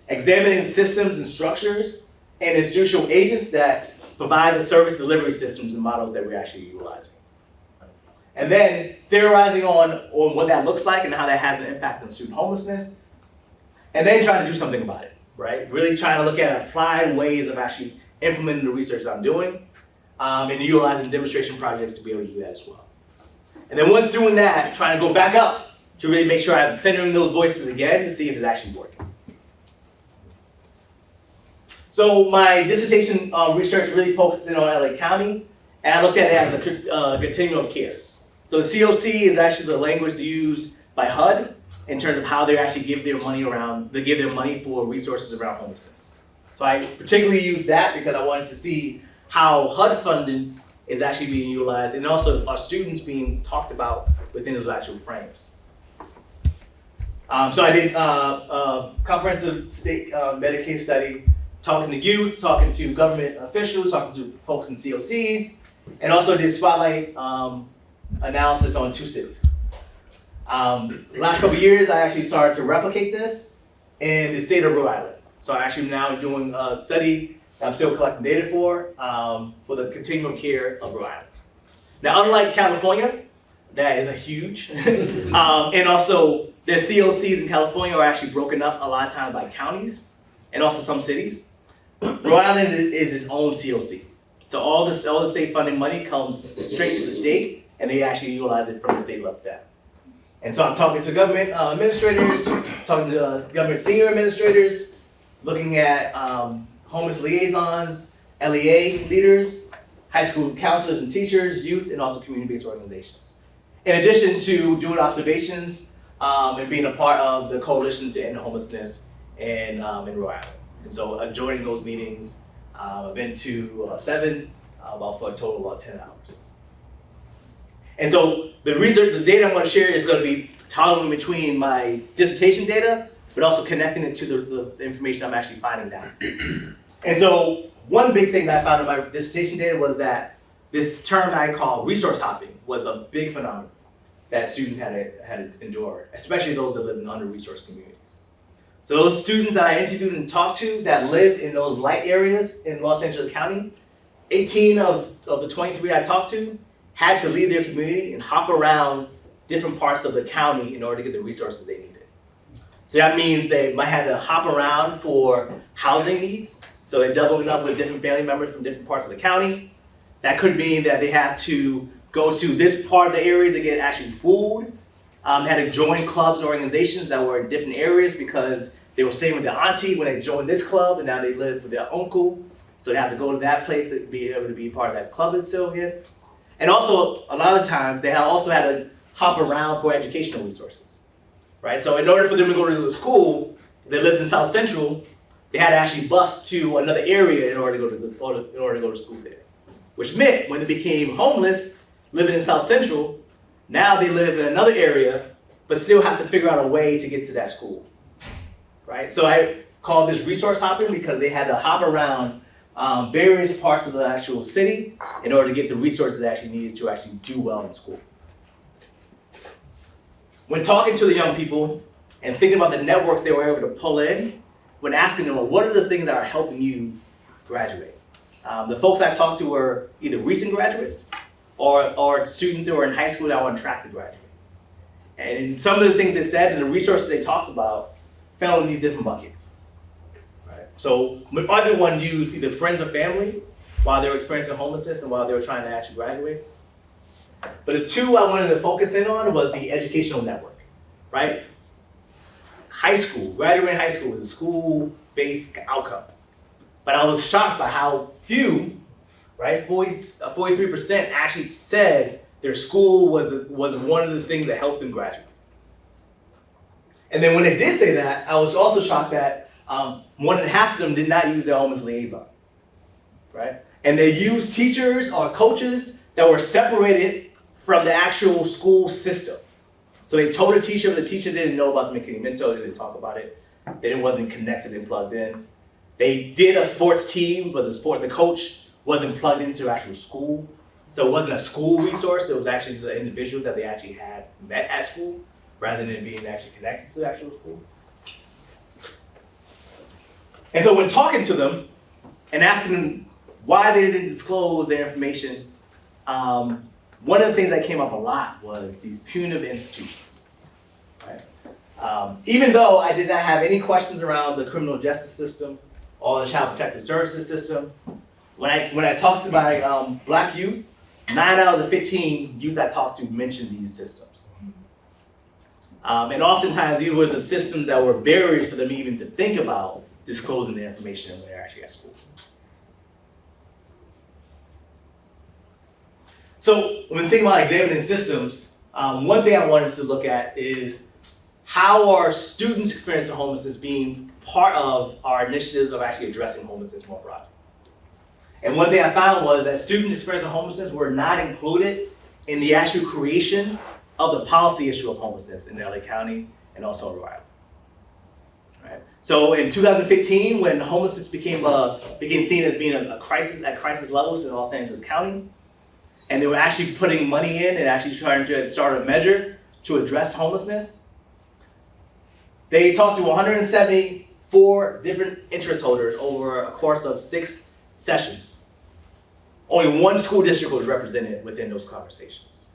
Examining systems and structures and institutional agents that provide the service delivery systems and models that we're actually utilizing. And then theorizing on what that looks like and how that has an impact on student homelessness. And then trying to do something about it, right? Really trying to look at applied ways of actually implementing the research I'm doing and utilizing demonstration projects to be able to do that as well. And then once doing that, trying to go back up to really make sure I'm centering those voices again to see if it's actually working. So my dissertation research really focused in on LA County, and I looked at it as a continuum of care. So the COC is actually the language used by HUD in terms of how they actually give their money for resources around homelessness. So I particularly used that because I wanted to see how HUD funding is actually being utilized, and also our students being talked about within those actual frames. So I did a comprehensive state Medicaid study, talking to youth, talking to government officials, talking to folks in COCs, and also did spotlight analysis on 2 cities. The last couple of years, I actually started to replicate this in the state of Rhode Island. So I'm actually now doing a study that I'm still collecting data for the continuum of care of Rhode Island. Now, unlike California, that is a huge, and also their COCs in California are actually broken up a lot of times by counties and also some cities. Rhode Island is its own COC. So all the state funding money comes straight to the state, and they actually utilize it from the state level down. And so I'm talking to government administrators, talking to government senior administrators, looking at homeless liaisons, LEA leaders, high school counselors and teachers, youth, and also community-based organizations. In addition to doing observations and being a part of the Coalition to End Homelessness in Rhode Island. And so joining those meetings, I've been to 7, for a total of about 10 hours. And so the research, the data I'm going to share is going to be toggling between my dissertation data, but also connecting it to the information I'm actually finding down. And so one big thing that I found in my dissertation data was that this term I call resource hopping was a big phenomenon that students had to endure, especially those that live in under-resourced communities. So those students that I interviewed and talked to that lived in those light areas in Los Angeles County, 18 of the 23 I talked to had to leave their community and hop around different parts of the county in order to get the resources they needed. So that means they might have to hop around for housing needs. So they're doubling up with different family members from different parts of the county. That could mean that they have to go to this part of the area to get actually food. They had to join clubs and organizations that were in different areas because they were staying with their auntie when they joined this club, and now they live with their uncle. So they have to go to that place to be able to be part of that club that's still here. And also, a lot of times, they also had to hop around for educational resources, right? So in order for them to go to the school, if they lived in South Central, they had to actually bus to another area in order to go to school there. Which meant when they became homeless, living in South Central, now they live in another area, but still have to figure out a way to get to that school, right? So I call this resource hopping because they had to hop around various parts of the actual city in order to get the resources they actually needed to actually do well in school. When talking to the young people and thinking about the networks they were able to pull in, when asking them, well, what are the things that are helping you graduate? The folks I talked to were either recent graduates or students who were in high school that were on track to graduate. And some of the things they said and the resources they talked about fell in these different buckets. Right? So everyone used either friends or family while they were experiencing homelessness and while they were trying to actually graduate. But the two I wanted to focus in on was the educational network, right? High school, graduating high school is a school-based outcome. But I was shocked by how few, right, 43% actually said their school was one of the things that helped them graduate. And then when they did say that, I was also shocked that more than half of them did not use their homeless liaison, right? And they used teachers or coaches that were separated from the actual school system. So they told a teacher, but the teacher didn't know about the McKinney-Minto, they didn't talk about it. It wasn't connected and plugged in. They did a sports team, but the coach wasn't plugged into actual school. So it wasn't a school resource, it was actually the individual that they actually had met at school, rather than being actually connected to the actual school. And so when talking to them and asking them why they didn't disclose their information, one of the things that came up a lot was these punitive institutions, right? Even though I did not have any questions around the criminal justice system or the child protective services system, when I talked to my Black youth, 9 out of the 15 youth I talked to mentioned these systems. And oftentimes these were the systems that were barriers for them even to think about disclosing the information when they're actually at school. So when thinking about examining systems, one thing I wanted to look at is how are students experiencing homelessness being part of our initiatives of actually addressing homelessness more broadly. And one thing I found was that students experiencing homelessness were not included in the actual creation of the policy issue of homelessness in LA County and also in Rhode Island. Right? So in 2015, when homelessness became seen as being a crisis at crisis levels in Los Angeles County, and they were actually putting money in and actually trying to start a measure to address homelessness, they talked to 174 different interest holders over a course of 6 sessions. Only one school district was represented within those conversations.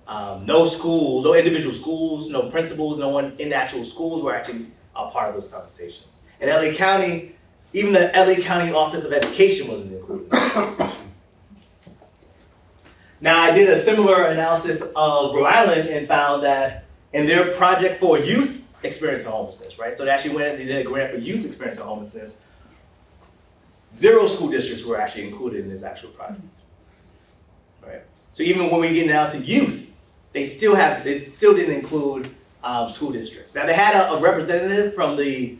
No schools, no individual schools, no principals, no one in the actual schools were actually a part of those conversations. In LA County, even the LA County Office of Education wasn't included in the conversation. Now, I did a similar analysis of Rhode Island and found that in their project for youth experiencing homelessness, right? So they actually went and they did a grant for youth experiencing homelessness. 0 school districts were actually included in this actual project, right? So even when we get now to youth, they still didn't include school districts. Now they had a representative from the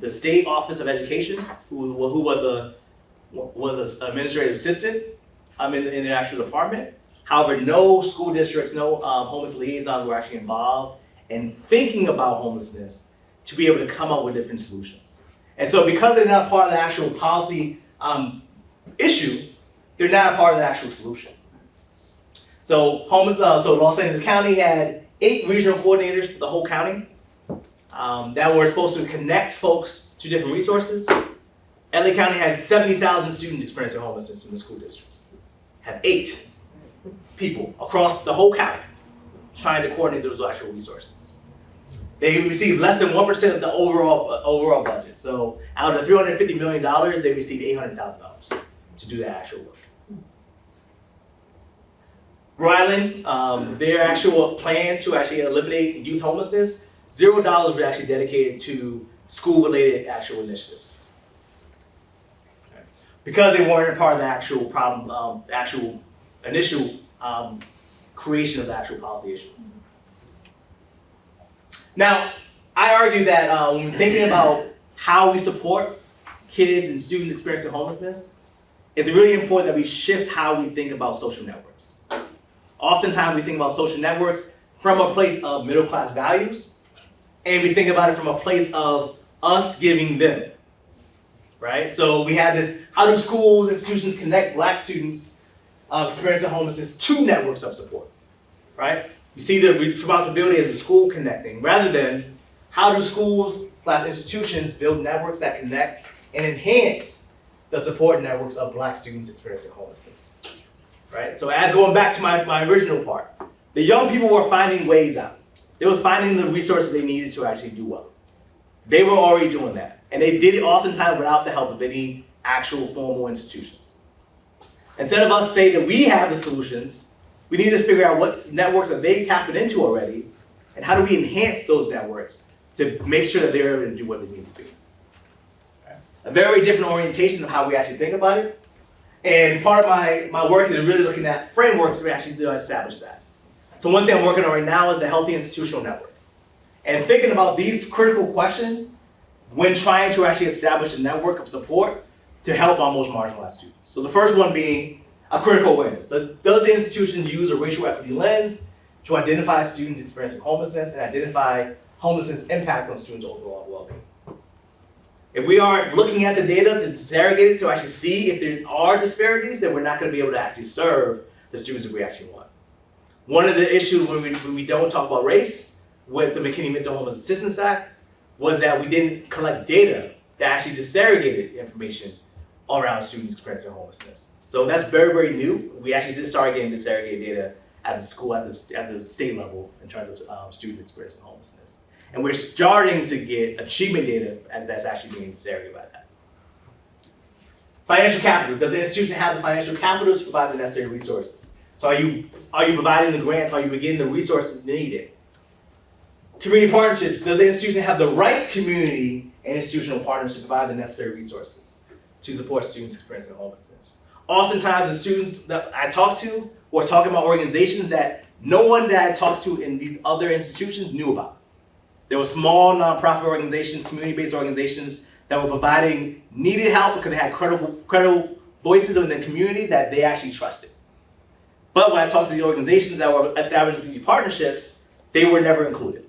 state office of education who was an administrative assistant in the actual department. However, no school districts, no homeless liaisons were actually involved in thinking about homelessness to be able to come up with different solutions. And so because they're not part of the actual policy issue, they're not a part of the actual solution. So Los Angeles County had 8 regional coordinators for the whole county. that were supposed to connect folks to different resources. LA County has 70,000 students experiencing homelessness in the school districts. Have 8 people across the whole county trying to coordinate those actual resources. They receive less than 1% of the overall budget. So out of the $350 million, they received $800,000 to do that actual work. Rhode Island, their actual plan to actually eliminate youth homelessness, $0 was actually dedicated to school-related actual initiatives. Okay. Because they weren't a part of the actual problem, the actual initial creation of the actual policy issue. Now, I argue that when thinking about how we support kids and students experiencing homelessness, it's really important that we shift how we think about social networks. Oftentimes we think about social networks from a place of middle class values, and we think about it from a place of us giving them, right? So we have this, how do schools and institutions connect Black students experiencing homelessness to networks of support, right? You see the responsibility as the school connecting, rather than how do schools/institutions build networks that connect and enhance the support networks of Black students experiencing homelessness, right? So as going back to my original part, the young people were finding ways out. They were finding the resources they needed to actually do well. They were already doing that. And they did it oftentimes without the help of any actual formal institutions. Instead of us saying that we have the solutions, we need to figure out what networks are they tapping into already, and how do we enhance those networks to make sure that they're able to do what they need to do. Okay. A very different orientation of how we actually think about it. And part of my work is really looking at frameworks to actually establish that. So one thing I'm working on right now is the Healthy Institutional Network. And thinking about these critical questions when trying to actually establish a network of support to help our most marginalized students. So the first one being a critical awareness. Does the institution use a racial equity lens to identify students experiencing homelessness and identify homelessness impact on students' overall well-being? If we aren't looking at the data to disaggregate it to actually see if there are disparities, then we're not going to be able to actually serve the students that we actually want. One of the issues when we don't talk about race with the McKinney Mental Homeless Assistance Act was that we didn't collect data that actually disaggregated information around students experiencing homelessness. So that's very, very new. We actually just started getting disaggregated data at the school, at the state level in terms of students experiencing homelessness. And we're starting to get achievement data as that's actually being disaggregated by that. Financial capital. Does the institution have the financial capital to provide the necessary resources? So are you providing the grants? Are you getting the resources needed? Community partnerships. Does the institution have the right community and institutional partners to provide the necessary resources to support students experiencing homelessness? Oftentimes the students that I talk to were talking about organizations that no one that I talked to in these other institutions knew about. There were small nonprofit organizations, community-based organizations that were providing needed help because they had credible voices in the community that they actually trusted. But when I talked to the organizations that were establishing these partnerships, they were never included.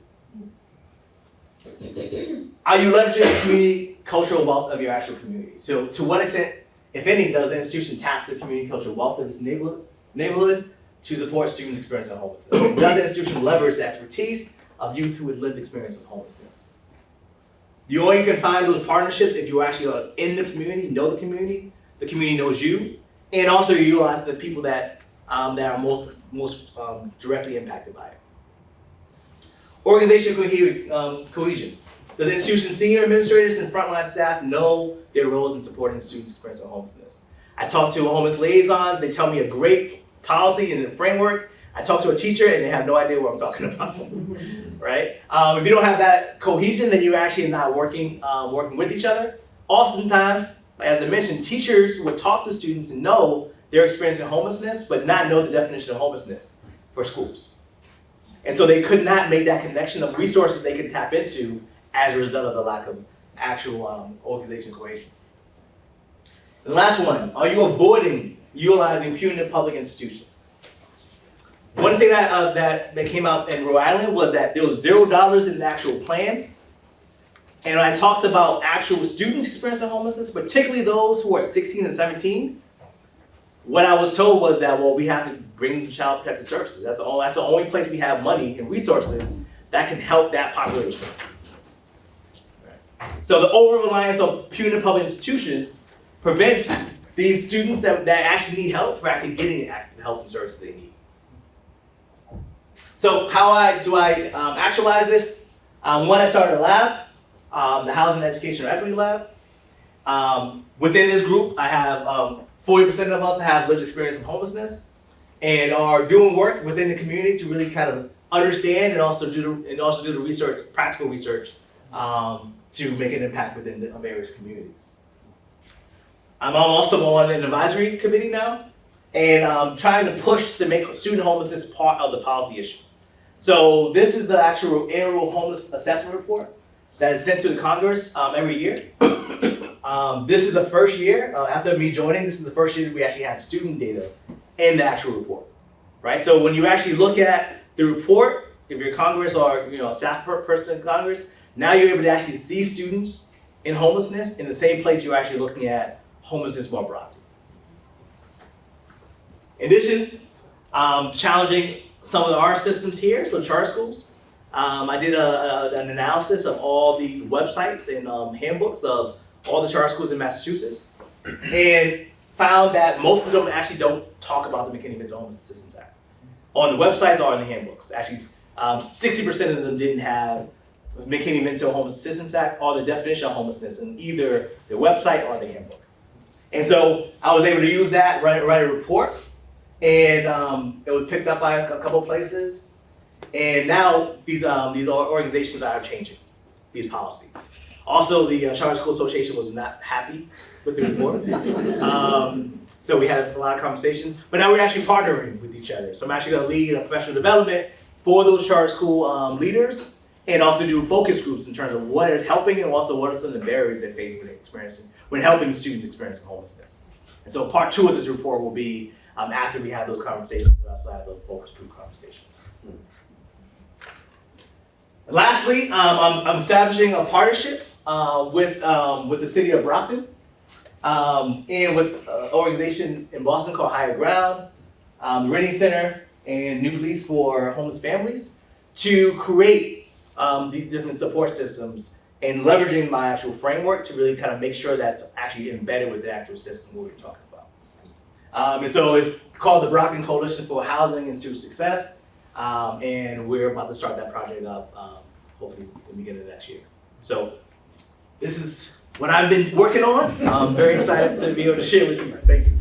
Are you leveraging the community cultural wealth of your actual community? So to what extent, if any, does the institution tap the community cultural wealth of its neighborhood to support students experiencing homelessness? Does the institution leverage the expertise of youth who have lived experience of homelessness? You only can find those partnerships if you actually are in the community the community knows you, and also you utilize the people that are most directly impacted by it. Organizational cohesion. Does the institution's senior administrators and frontline staff know their roles in supporting students experiencing homelessness? I talk to homeless liaisons, they tell me a great policy and a framework. I talk to a teacher and they have no idea what I'm talking about, right? If you don't have that cohesion, then you're actually not working with each other. Oftentimes, as I mentioned, teachers would talk to students and know they're experiencing homelessness, but not know the definition of homelessness for schools. And so they could not make that connection of resources they could tap into as a result of the lack of actual organizational cohesion. The last one, are you avoiding utilizing punitive public institutions? One thing that came out in Rhode Island was that there was $0 in the actual plan. And when I talked about actual students experiencing homelessness, particularly those who are 16 and 17, what I was told was that, well, we have to bring them to Child Protective Services. That's the only place we have money and resources that can help that population. So the over-reliance on punitive public institutions prevents these students that actually need help from actually getting the help and services they need. So how do I actualize this? One, I started a lab, the Housing Education and Equity Lab. Within this group, I have 40% of us have lived experience of homelessness and are doing work within the community to really kind of understand and also do the research, practical research, to make an impact within the various communities. I'm also on an advisory committee now, and trying to push to make student homelessness part of the policy issue. So this is the actual annual homeless assessment report that is sent to the Congress every year. This is the first year, after me joining, this is the first year that we actually have student data in the actual report, right? So when you actually look at the report, if you're Congress or a staff person in Congress, now you're able to actually see students in homelessness in the same place you're actually looking at homelessness more broadly. In addition, challenging some of our systems here, so charter schools. I did an analysis of all the websites and handbooks of all the charter schools in Massachusetts, and found that most of them actually don't talk about the McKinney-Vento Homeless Assistance Act on the websites or in the handbooks. Actually, 60% of them didn't have the McKinney-Vento Homeless Assistance Act or the definition of homelessness in either the website or the handbook. And so I was able to use that, write a report, and it was picked up by a couple of places. And now these organizations are changing these policies. Also, the Charter School Association was not happy with the report. So we had a lot of conversations, but now we're actually partnering with each other. So I'm actually gonna lead a professional development for those charter school leaders, and also do focus groups in terms of what is helping and also what are some of the barriers they face when helping students experiencing homelessness. And so part 2 of this report will be after we have those conversations, we also have those focus group conversations. Lastly, I'm establishing a partnership with the city of Brockton and with an organization in Boston called Higher Ground, the Reading Center, and New Lease for homeless families to create these different support systems and leveraging my actual framework to really kind of make sure that's actually embedded with the actual system we were talking about. And so it's called the Brockton Coalition for Housing and Student Success, and we're about to start that project up hopefully at the beginning of next year. So this is what I've been working on. I'm very excited to be able to share with you. Thank you.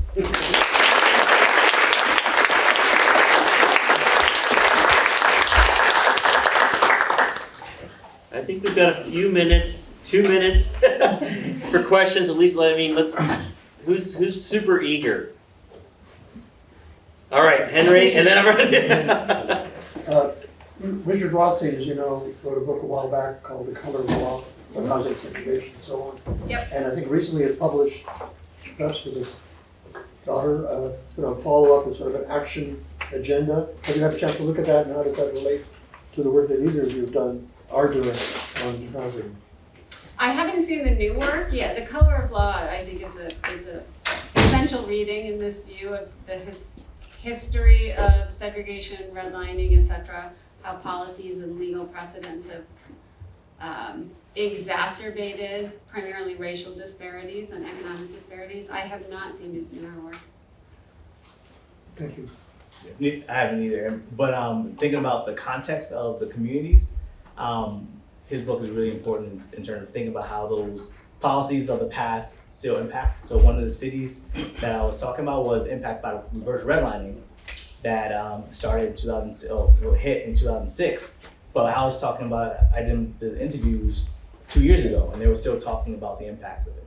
I think we've got a few minutes, 2 minutes for questions. At least, who's super eager? All right, Henry, and then I'm Richard Rothstein, as you know, wrote a book a while back called The Color of Law on Housing Segregation and so on. Yep. And I think recently it published, perhaps with his daughter, follow-up and sort of an action agenda. Have you had a chance to look at that, and how does that relate to the work that either of you have done arduous on housing? I haven't seen the new work yet. The Color of Law, I think, is a essential reading in this view of the history of segregation, redlining, etc., how policies and legal precedents have exacerbated primarily racial disparities and economic disparities. I have not seen his newer work. Thank you. I haven't either, but thinking about the context of the communities, his book is really important in terms of thinking about how those policies of the past still impact. So one of the cities that I was talking about was impacted by reverse redlining that started in hit in 2006. But I was talking about, I did the interviews 2 years ago, and they were still talking about the impacts of it.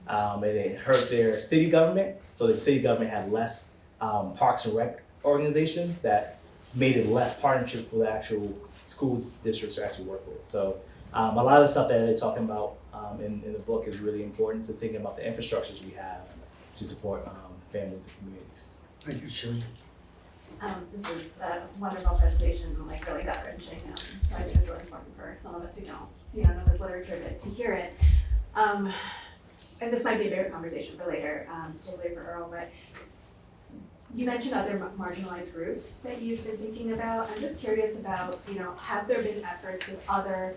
And it hurt their city government, so the city government had less parks and rec organizations that made it less partnership for the actual school districts to actually work with. So a lot of the stuff that they're talking about in the book is really important to thinking about the infrastructures we have to support families and communities. Thank you, Shirley. This is a wonderful presentation and like really gut-wrenching. So I think it's really important for some of us who don't know this literature to hear it. And this might be a bigger conversation for later, particularly for Earl, but you mentioned other marginalized groups that you've been thinking about. I'm just curious about, have there been efforts with other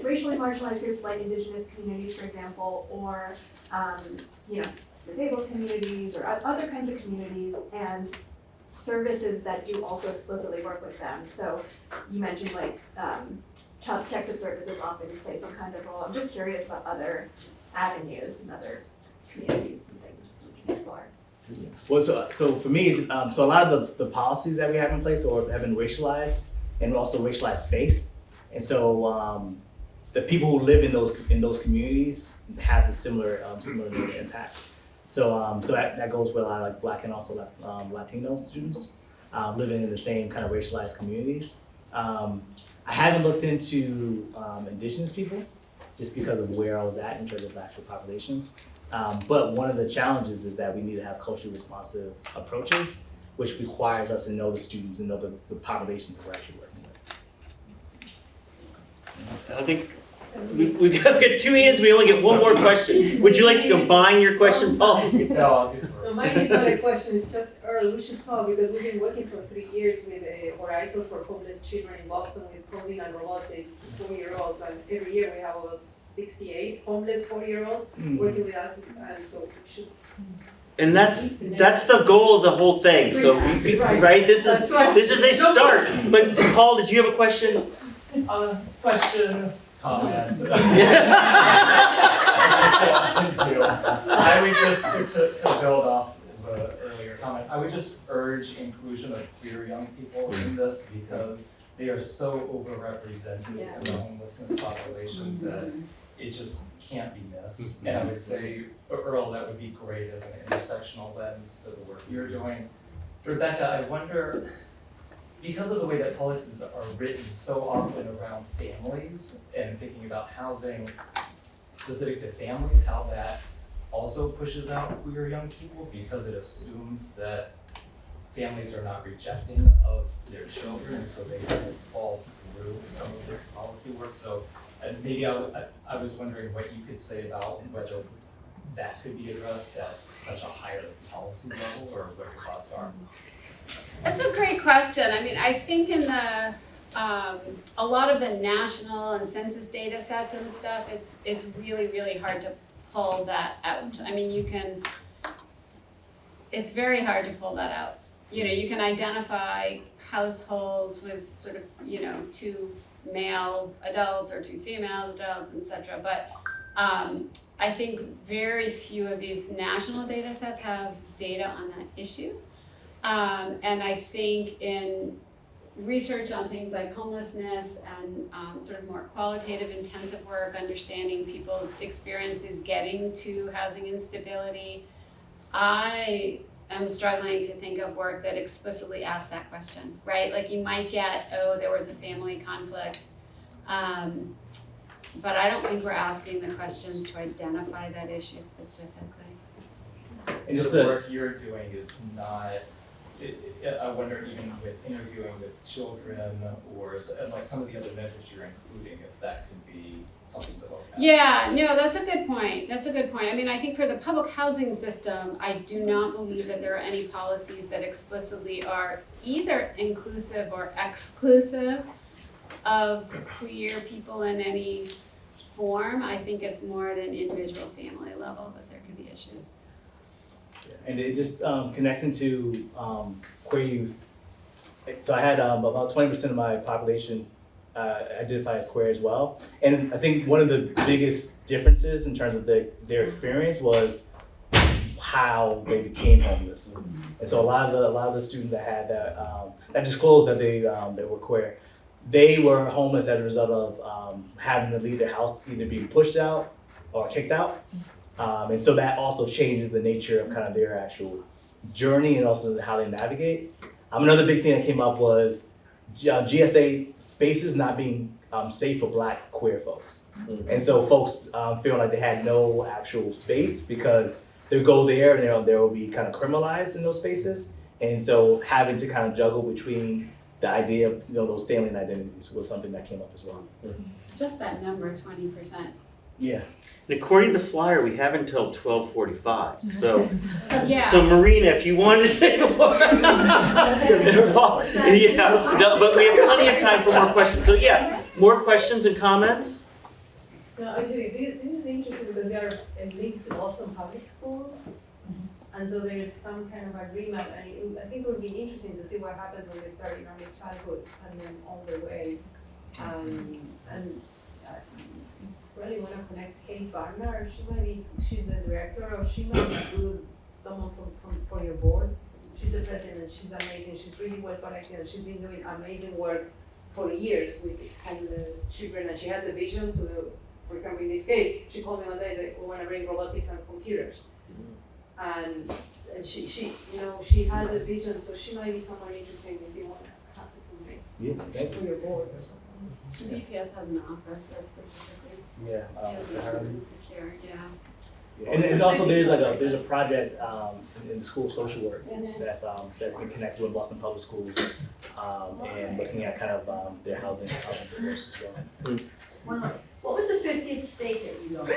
racially marginalized groups like indigenous communities, for example, or, disabled communities or other kinds of communities, and services that do also explicitly work with them. So you mentioned child protective services often play some kind of role. I'm just curious about other avenues and other communities and things we can explore. Well, so for me, so a lot of the policies that we have in place or have been racialized and also racialized space. And so the people who live in those communities have the similar impacts. So that goes with a lot of Black and also Latino students living in the same kind of racialized communities. I haven't looked into indigenous people just because of where I was at in terms of actual populations. But one of the challenges is that we need to have culturally responsive approaches, which requires us to know the students and know the populations that we're actually working with. I think we've got 2 hands, we only get one more question. Would you like to combine your question, Paul? No, I'll do No, mine is not a question, it's just, Earl, we should talk, because we've been working for 3 years with Horizons for Homeless Children in Boston with coding and robotics, 4-year-olds, and every year we have about 68 homeless 4-year-olds working with us, and so we should. And that's the goal of the whole thing, so right? This is a start. But Paul, did you have a question? Question, comment. I would just, to build off the earlier comment, I would just urge inclusion of queer young people in this because they are so overrepresented in the homelessness population that it just can't be missed. And I would say, Earl, that would be great as an intersectional lens to the work you're doing. Rebekah, I wonder, because of the way that policies are written so often around families and thinking about housing specific to families, how that also pushes out queer young people because it assumes that families are not rejecting of their children, so they kind of fall through some of this policy work. So maybe I was wondering what you could say about whether that could be addressed at such a higher policy level, or what your thoughts are. That's a great question. I mean, I think in the a lot of the national and census data sets and stuff, it's really, really hard to pull that out. I mean, it's very hard to pull that out. You can identify households with sort of, 2 male adults or 2 female adults, etc. But I think very few of these national data sets have data on that issue. And I think in research on things like homelessness and sort of more qualitative intensive work, understanding people's experiences getting to housing instability, I am struggling to think of work that explicitly asks that question, right? Like you might get, there was a family conflict, but I don't think we're asking the questions to identify that issue specifically. And so the work you're doing is not, I wonder, even with interviewing with children or like some of the other measures you're including, if that could be something to look at. Yeah, no, that's a good point. I mean, I think for the public housing system, I do not believe that there are any policies that explicitly are either inclusive or exclusive of queer people in any form. I think it's more at an individual family level that there could be issues. And it just connecting to queer youth. So I had about 20% of my population identify as queer as well. And I think one of the biggest differences in terms of their experience was how they became homeless. And so a lot of the students that had that disclosed that they were queer, they were homeless as a result of having to leave their house, either being pushed out or kicked out. And so that also changes the nature of kind of their actual journey and also how they navigate. Another big thing that came up was GSA spaces not being safe for Black queer folks. And so folks feel like they had no actual space because they'll go there and they will be kind of criminalized in those spaces. And so having to kind of juggle between the idea of those salient identities was something that came up as well. Just that number, 20%. Yeah. And according to the flyer, we have until 12:45. So, Yeah. so Marina, if you wanted to say more, yeah. No, but we have plenty of time for more questions. So yeah, More questions and comments? No, actually, this is interesting because they are linked to Boston Public Schools. And so there is some kind of agreement, and I think it would be interesting to see what happens when they start in early childhood and then all the way. And really want to connect Kate Barnard. She's the director, or she might be good, someone for your board. She's the president, she's amazing, she's really well connected, and she's been doing amazing work for years with homeless children, and she has a vision to, for example, in this case, she called me one day and said, we want to bring robotics and computers. And she has a vision, so she might be someone interesting if you want to have something for your board or something. BPS has an office that's specifically Yeah. deals with secure, yeah. And also there's a project in the School of Social Work that's been connected with Boston Public Schools and looking at kind of their housing supports as well. Well, what was the 50th state that you go to?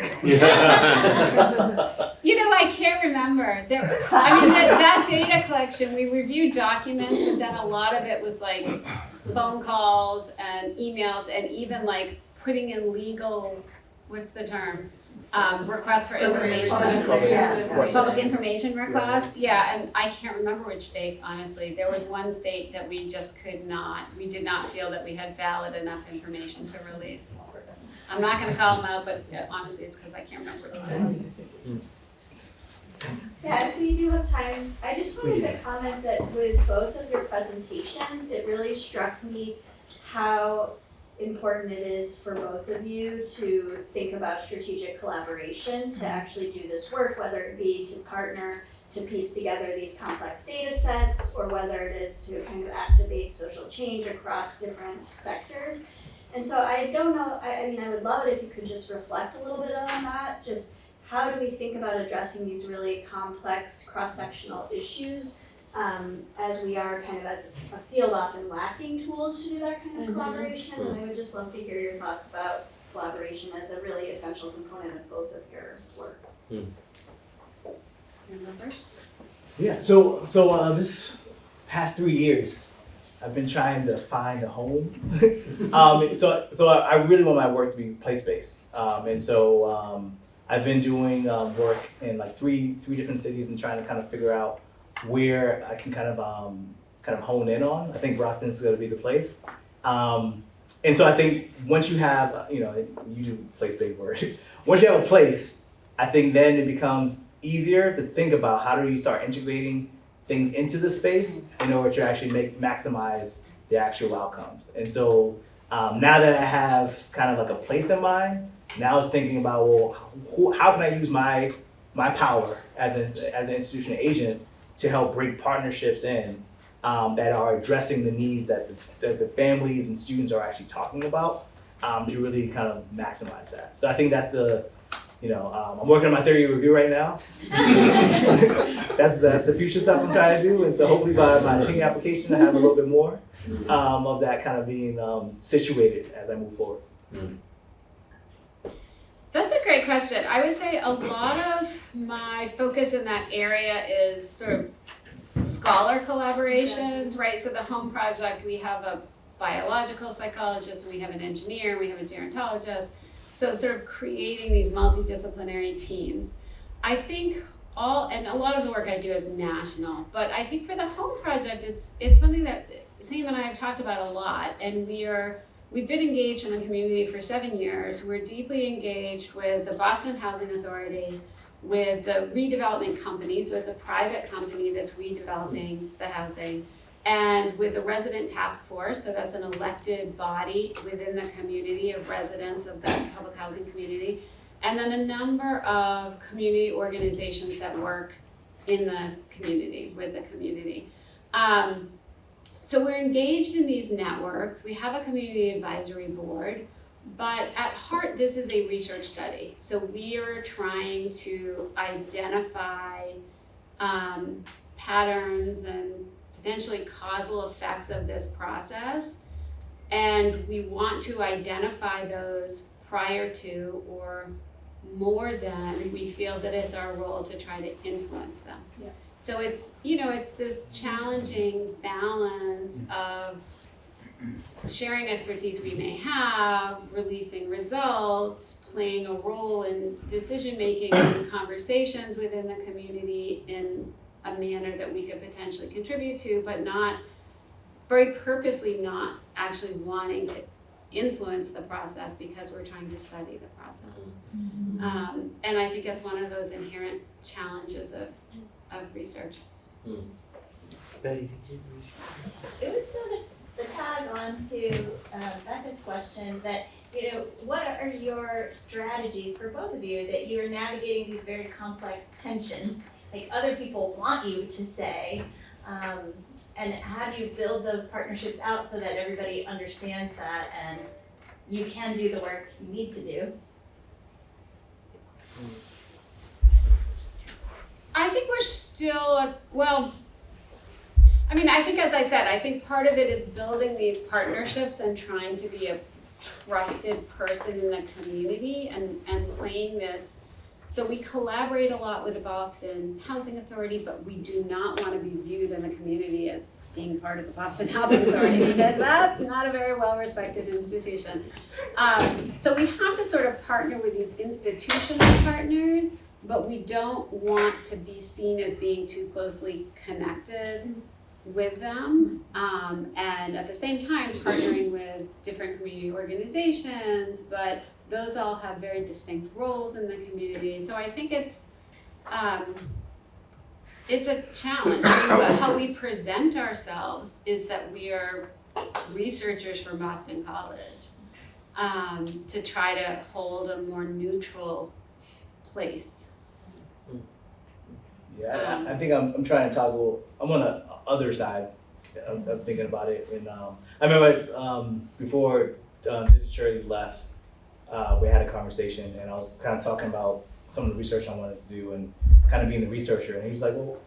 You know, I can't remember. That data collection, we reviewed documents, but then a lot of it was like phone calls and emails and even like putting in legal, what's the term? Requests for information. Public information requests, yeah, and I can't remember which state, honestly. There was one state that we just did not feel that we had valid enough information to release. I'm not gonna call them out, but honestly, it's because I can't remember what it was. Yeah, if we do have time, I just wanted to comment that with both of your presentations, it really struck me how important it is for both of you to think about strategic collaboration to actually do this work, whether it be to partner to piece together these complex data sets, or whether it is to kind of activate social change across different sectors. And so I don't know, I would love it if you could just reflect a little bit on that, just how do we think about addressing these really complex cross-sectional issues as we are kind of as a field often lacking tools to do that kind of collaboration. And I would just love to hear your thoughts about collaboration as a really essential component of both of your work. Yeah, so this past 3 years, I've been trying to find a home. So I really want my work to be place-based. And so I've been doing work in like three different cities and trying to kind of figure out where I can kind of hone in on. I think Brockton's gonna be the place. And so I think once you have, you do place-based work. Once you have a place, I think then it becomes easier to think about how do you start integrating things into the space in order to actually maximize the actual outcomes. And so now that I have kind of like a place in mind, now it's thinking about, well, how can I use my power as an institutional agent to help bring partnerships in that are addressing the needs that the families and students are actually talking about to really kind of maximize that. So I think that's I'm working on my 30-year review right now. That's the future stuff I'm trying to do. And so hopefully by my tenure application, I have a little bit more of that kind of being situated as I move forward. That's a great question. I would say a lot of my focus in that area is sort of scholar collaborations, right? So the Home Project, we have a biological psychologist, we have an engineer, we have a gerontologist. So sort of creating these multidisciplinary teams. I think a lot of the work I do is national, but I think for the Home Project, it's something that Sam and I have talked about a lot, and we've been engaged in the community for 7 years. We're deeply engaged with the Boston Housing Authority, with the redevelopment company, so it's a private company that's redeveloping the housing, and with the resident task force, so that's an elected body within the community of residents of the public housing community, and then a number of community organizations that work in the community, with the community. So we're engaged in these networks. We have a community advisory board, but at heart, this is a research study. So we are trying to identify patterns and potentially causal effects of this process. And we want to identify those prior to or more than we feel that it's our role to try to influence them. Yeah. So it's this challenging balance of sharing expertise we may have, releasing results, playing a role in decision-making and conversations within the community in a manner that we could potentially contribute to, but not, very purposely not actually wanting to influence the process because we're trying to study the process. And I think that's one of those inherent challenges of research. Betty, did you? It was sort of the tag on to Becca's question that, what are your strategies for both of you that you are navigating these very complex tensions, like other people want you to say, and how do you build those partnerships out so that everybody understands that and you can do the work you need to do? I think we're still, I think as I said, I think part of it is building these partnerships and trying to be a trusted person in the community and playing this. So we collaborate a lot with the Boston Housing Authority, but we do not want to be viewed in the community as being part of the Boston Housing Authority because that's not a very well-respected institution. So we have to sort of partner with these institutional partners, but we don't want to be seen as being too closely connected with them, and at the same time partnering with different community organizations, but those all have very distinct roles in the community. So I think it's a challenge. How we present ourselves is that we are researchers from Boston College, to try to hold a more neutral place. Yeah, I think I'm trying to toggle. I'm on the other side. I'm thinking about it, and I remember before Shirley left, we had a conversation, and I was kind of talking about some of the research I wanted to do, and kind of being the researcher. And he was like, "Well,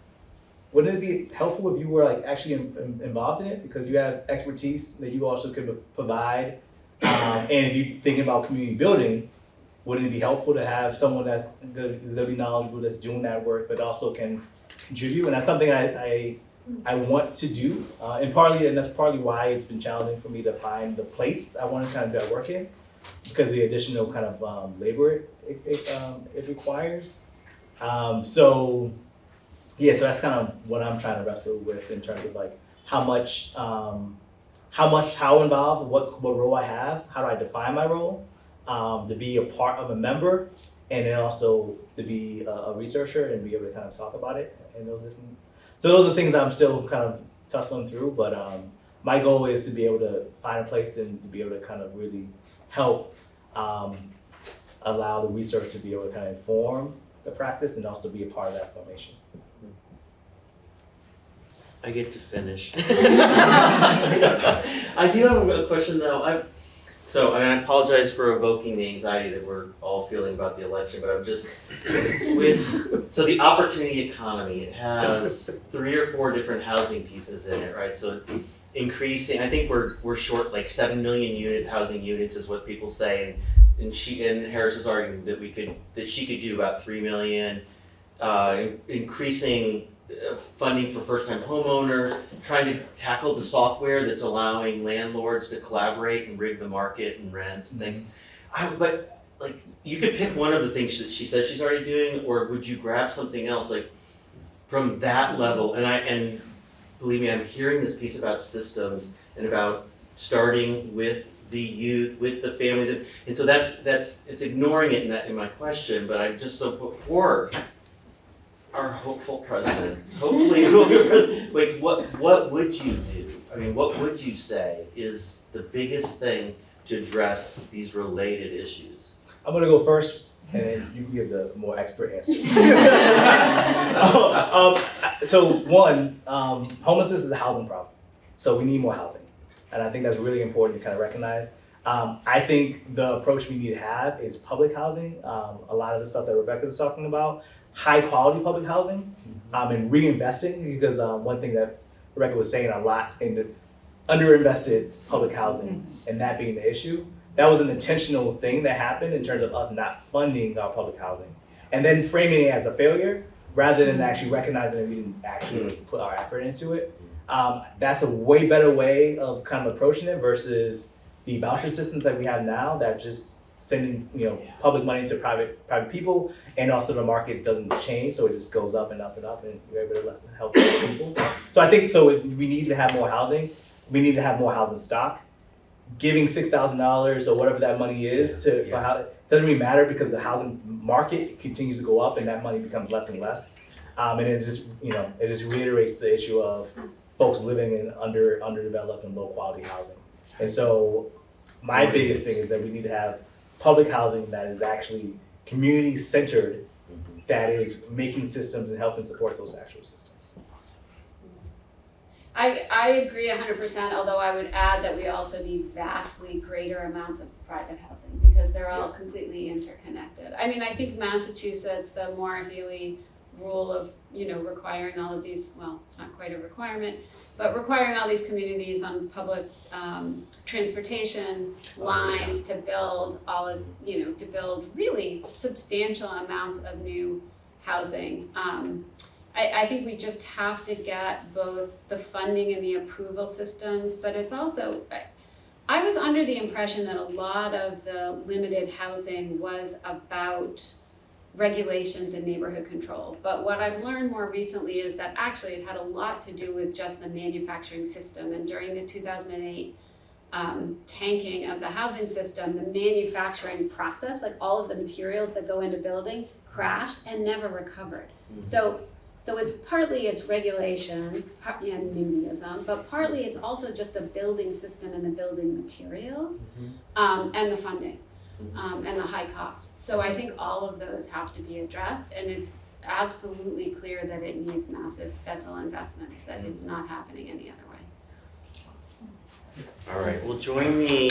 wouldn't it be helpful if you were like actually involved in it because you have expertise that you also could provide, and if you're thinking about community building." Wouldn't it be helpful to have someone that's going to be knowledgeable, that's doing that work, but also can contribute? And that's something I want to do, and that's partly why it's been challenging for me to find the place I want to kind of do that work in, because of the additional kind of labor it requires. So that's kind of what I'm trying to wrestle with in terms of like how involved, what role I have, how do I define my role. To be a part of a member, and then also to be a researcher and be able to kind of talk about it and those different. So those are things I'm still kind of tussling through, but my goal is to be able to find a place and to be able to kind of really help allow the research to be able to kind of inform the practice and also be a part of that formation. I get to finish. I do have a question though. I apologize for evoking the anxiety that we're all feeling about the election, but I'm just the opportunity economy, it has 3 or 4 different housing pieces in it, right? So increasing, I think we're short like 7 million housing units is what people say, and Harris is arguing that she could do about 3 million, increasing funding for first-time homeowners, trying to tackle the software that's allowing landlords to collaborate and rig the market and rents and things. But like, you could pick one of the things that she says she's already doing, or would you grab something else like from that level? And believe me, I'm hearing this piece about systems and about starting with the youth, with the families, and so it's ignoring it in my question. But I'm just before our hopeful president, hopefully we'll be president. Like, what would you do? I mean, what would you say is the biggest thing to address these related issues? I'm gonna go first, and you can give the more expert answer. So one, homelessness is a housing problem. So we need more housing. And I think that's really important to kind of recognize. I think the approach we need to have is public housing. A lot of the stuff that Rebekah was talking about, high quality public housing, and reinvesting, because one thing that Rebekah was saying a lot in the underinvested public housing, and that being the issue. That was an intentional thing that happened in terms of us not funding our public housing, and then framing it as a failure rather than actually recognizing that we didn't actually put our effort into it. That's a way better way of kind of approaching it versus the voucher systems that we have now that just sending, public money to private people, and also the market doesn't change, so it just goes up and up and up, and you're able to help those people. So I think we need to have more housing. We need to have more housing stock. Giving $6,000 or whatever that money is for how doesn't really matter because the housing market continues to go up and that money becomes less and less. And it just reiterates the issue of folks living in underdeveloped and low quality housing. And so my biggest thing is that we need to have public housing that is actually community centered, that is making systems and helping support those actual systems. I agree 100%, although I would add that we also need vastly greater amounts of private housing because they're all completely interconnected. I mean, I think Massachusetts, the Moore Healey rule of, requiring all of these, well, it's not quite a requirement, but requiring all these communities on public transportation lines to build to build really substantial amounts of new housing. I think we just have to get both the funding and the approval systems, but it's also, I was under the impression that a lot of the limited housing was about regulations and neighborhood control. But what I've learned more recently is that actually it had a lot to do with just the manufacturing system. And during the 2008 tanking of the housing system, the manufacturing process, like all of the materials that go into building, crashed and never recovered. So it's partly it's regulations and NIMBYism, but partly it's also just the building system and the building materials and the funding and the high costs. So I think all of those have to be addressed, and it's absolutely clear that it needs massive federal investments, that it's not happening any other way. All right, well, join me.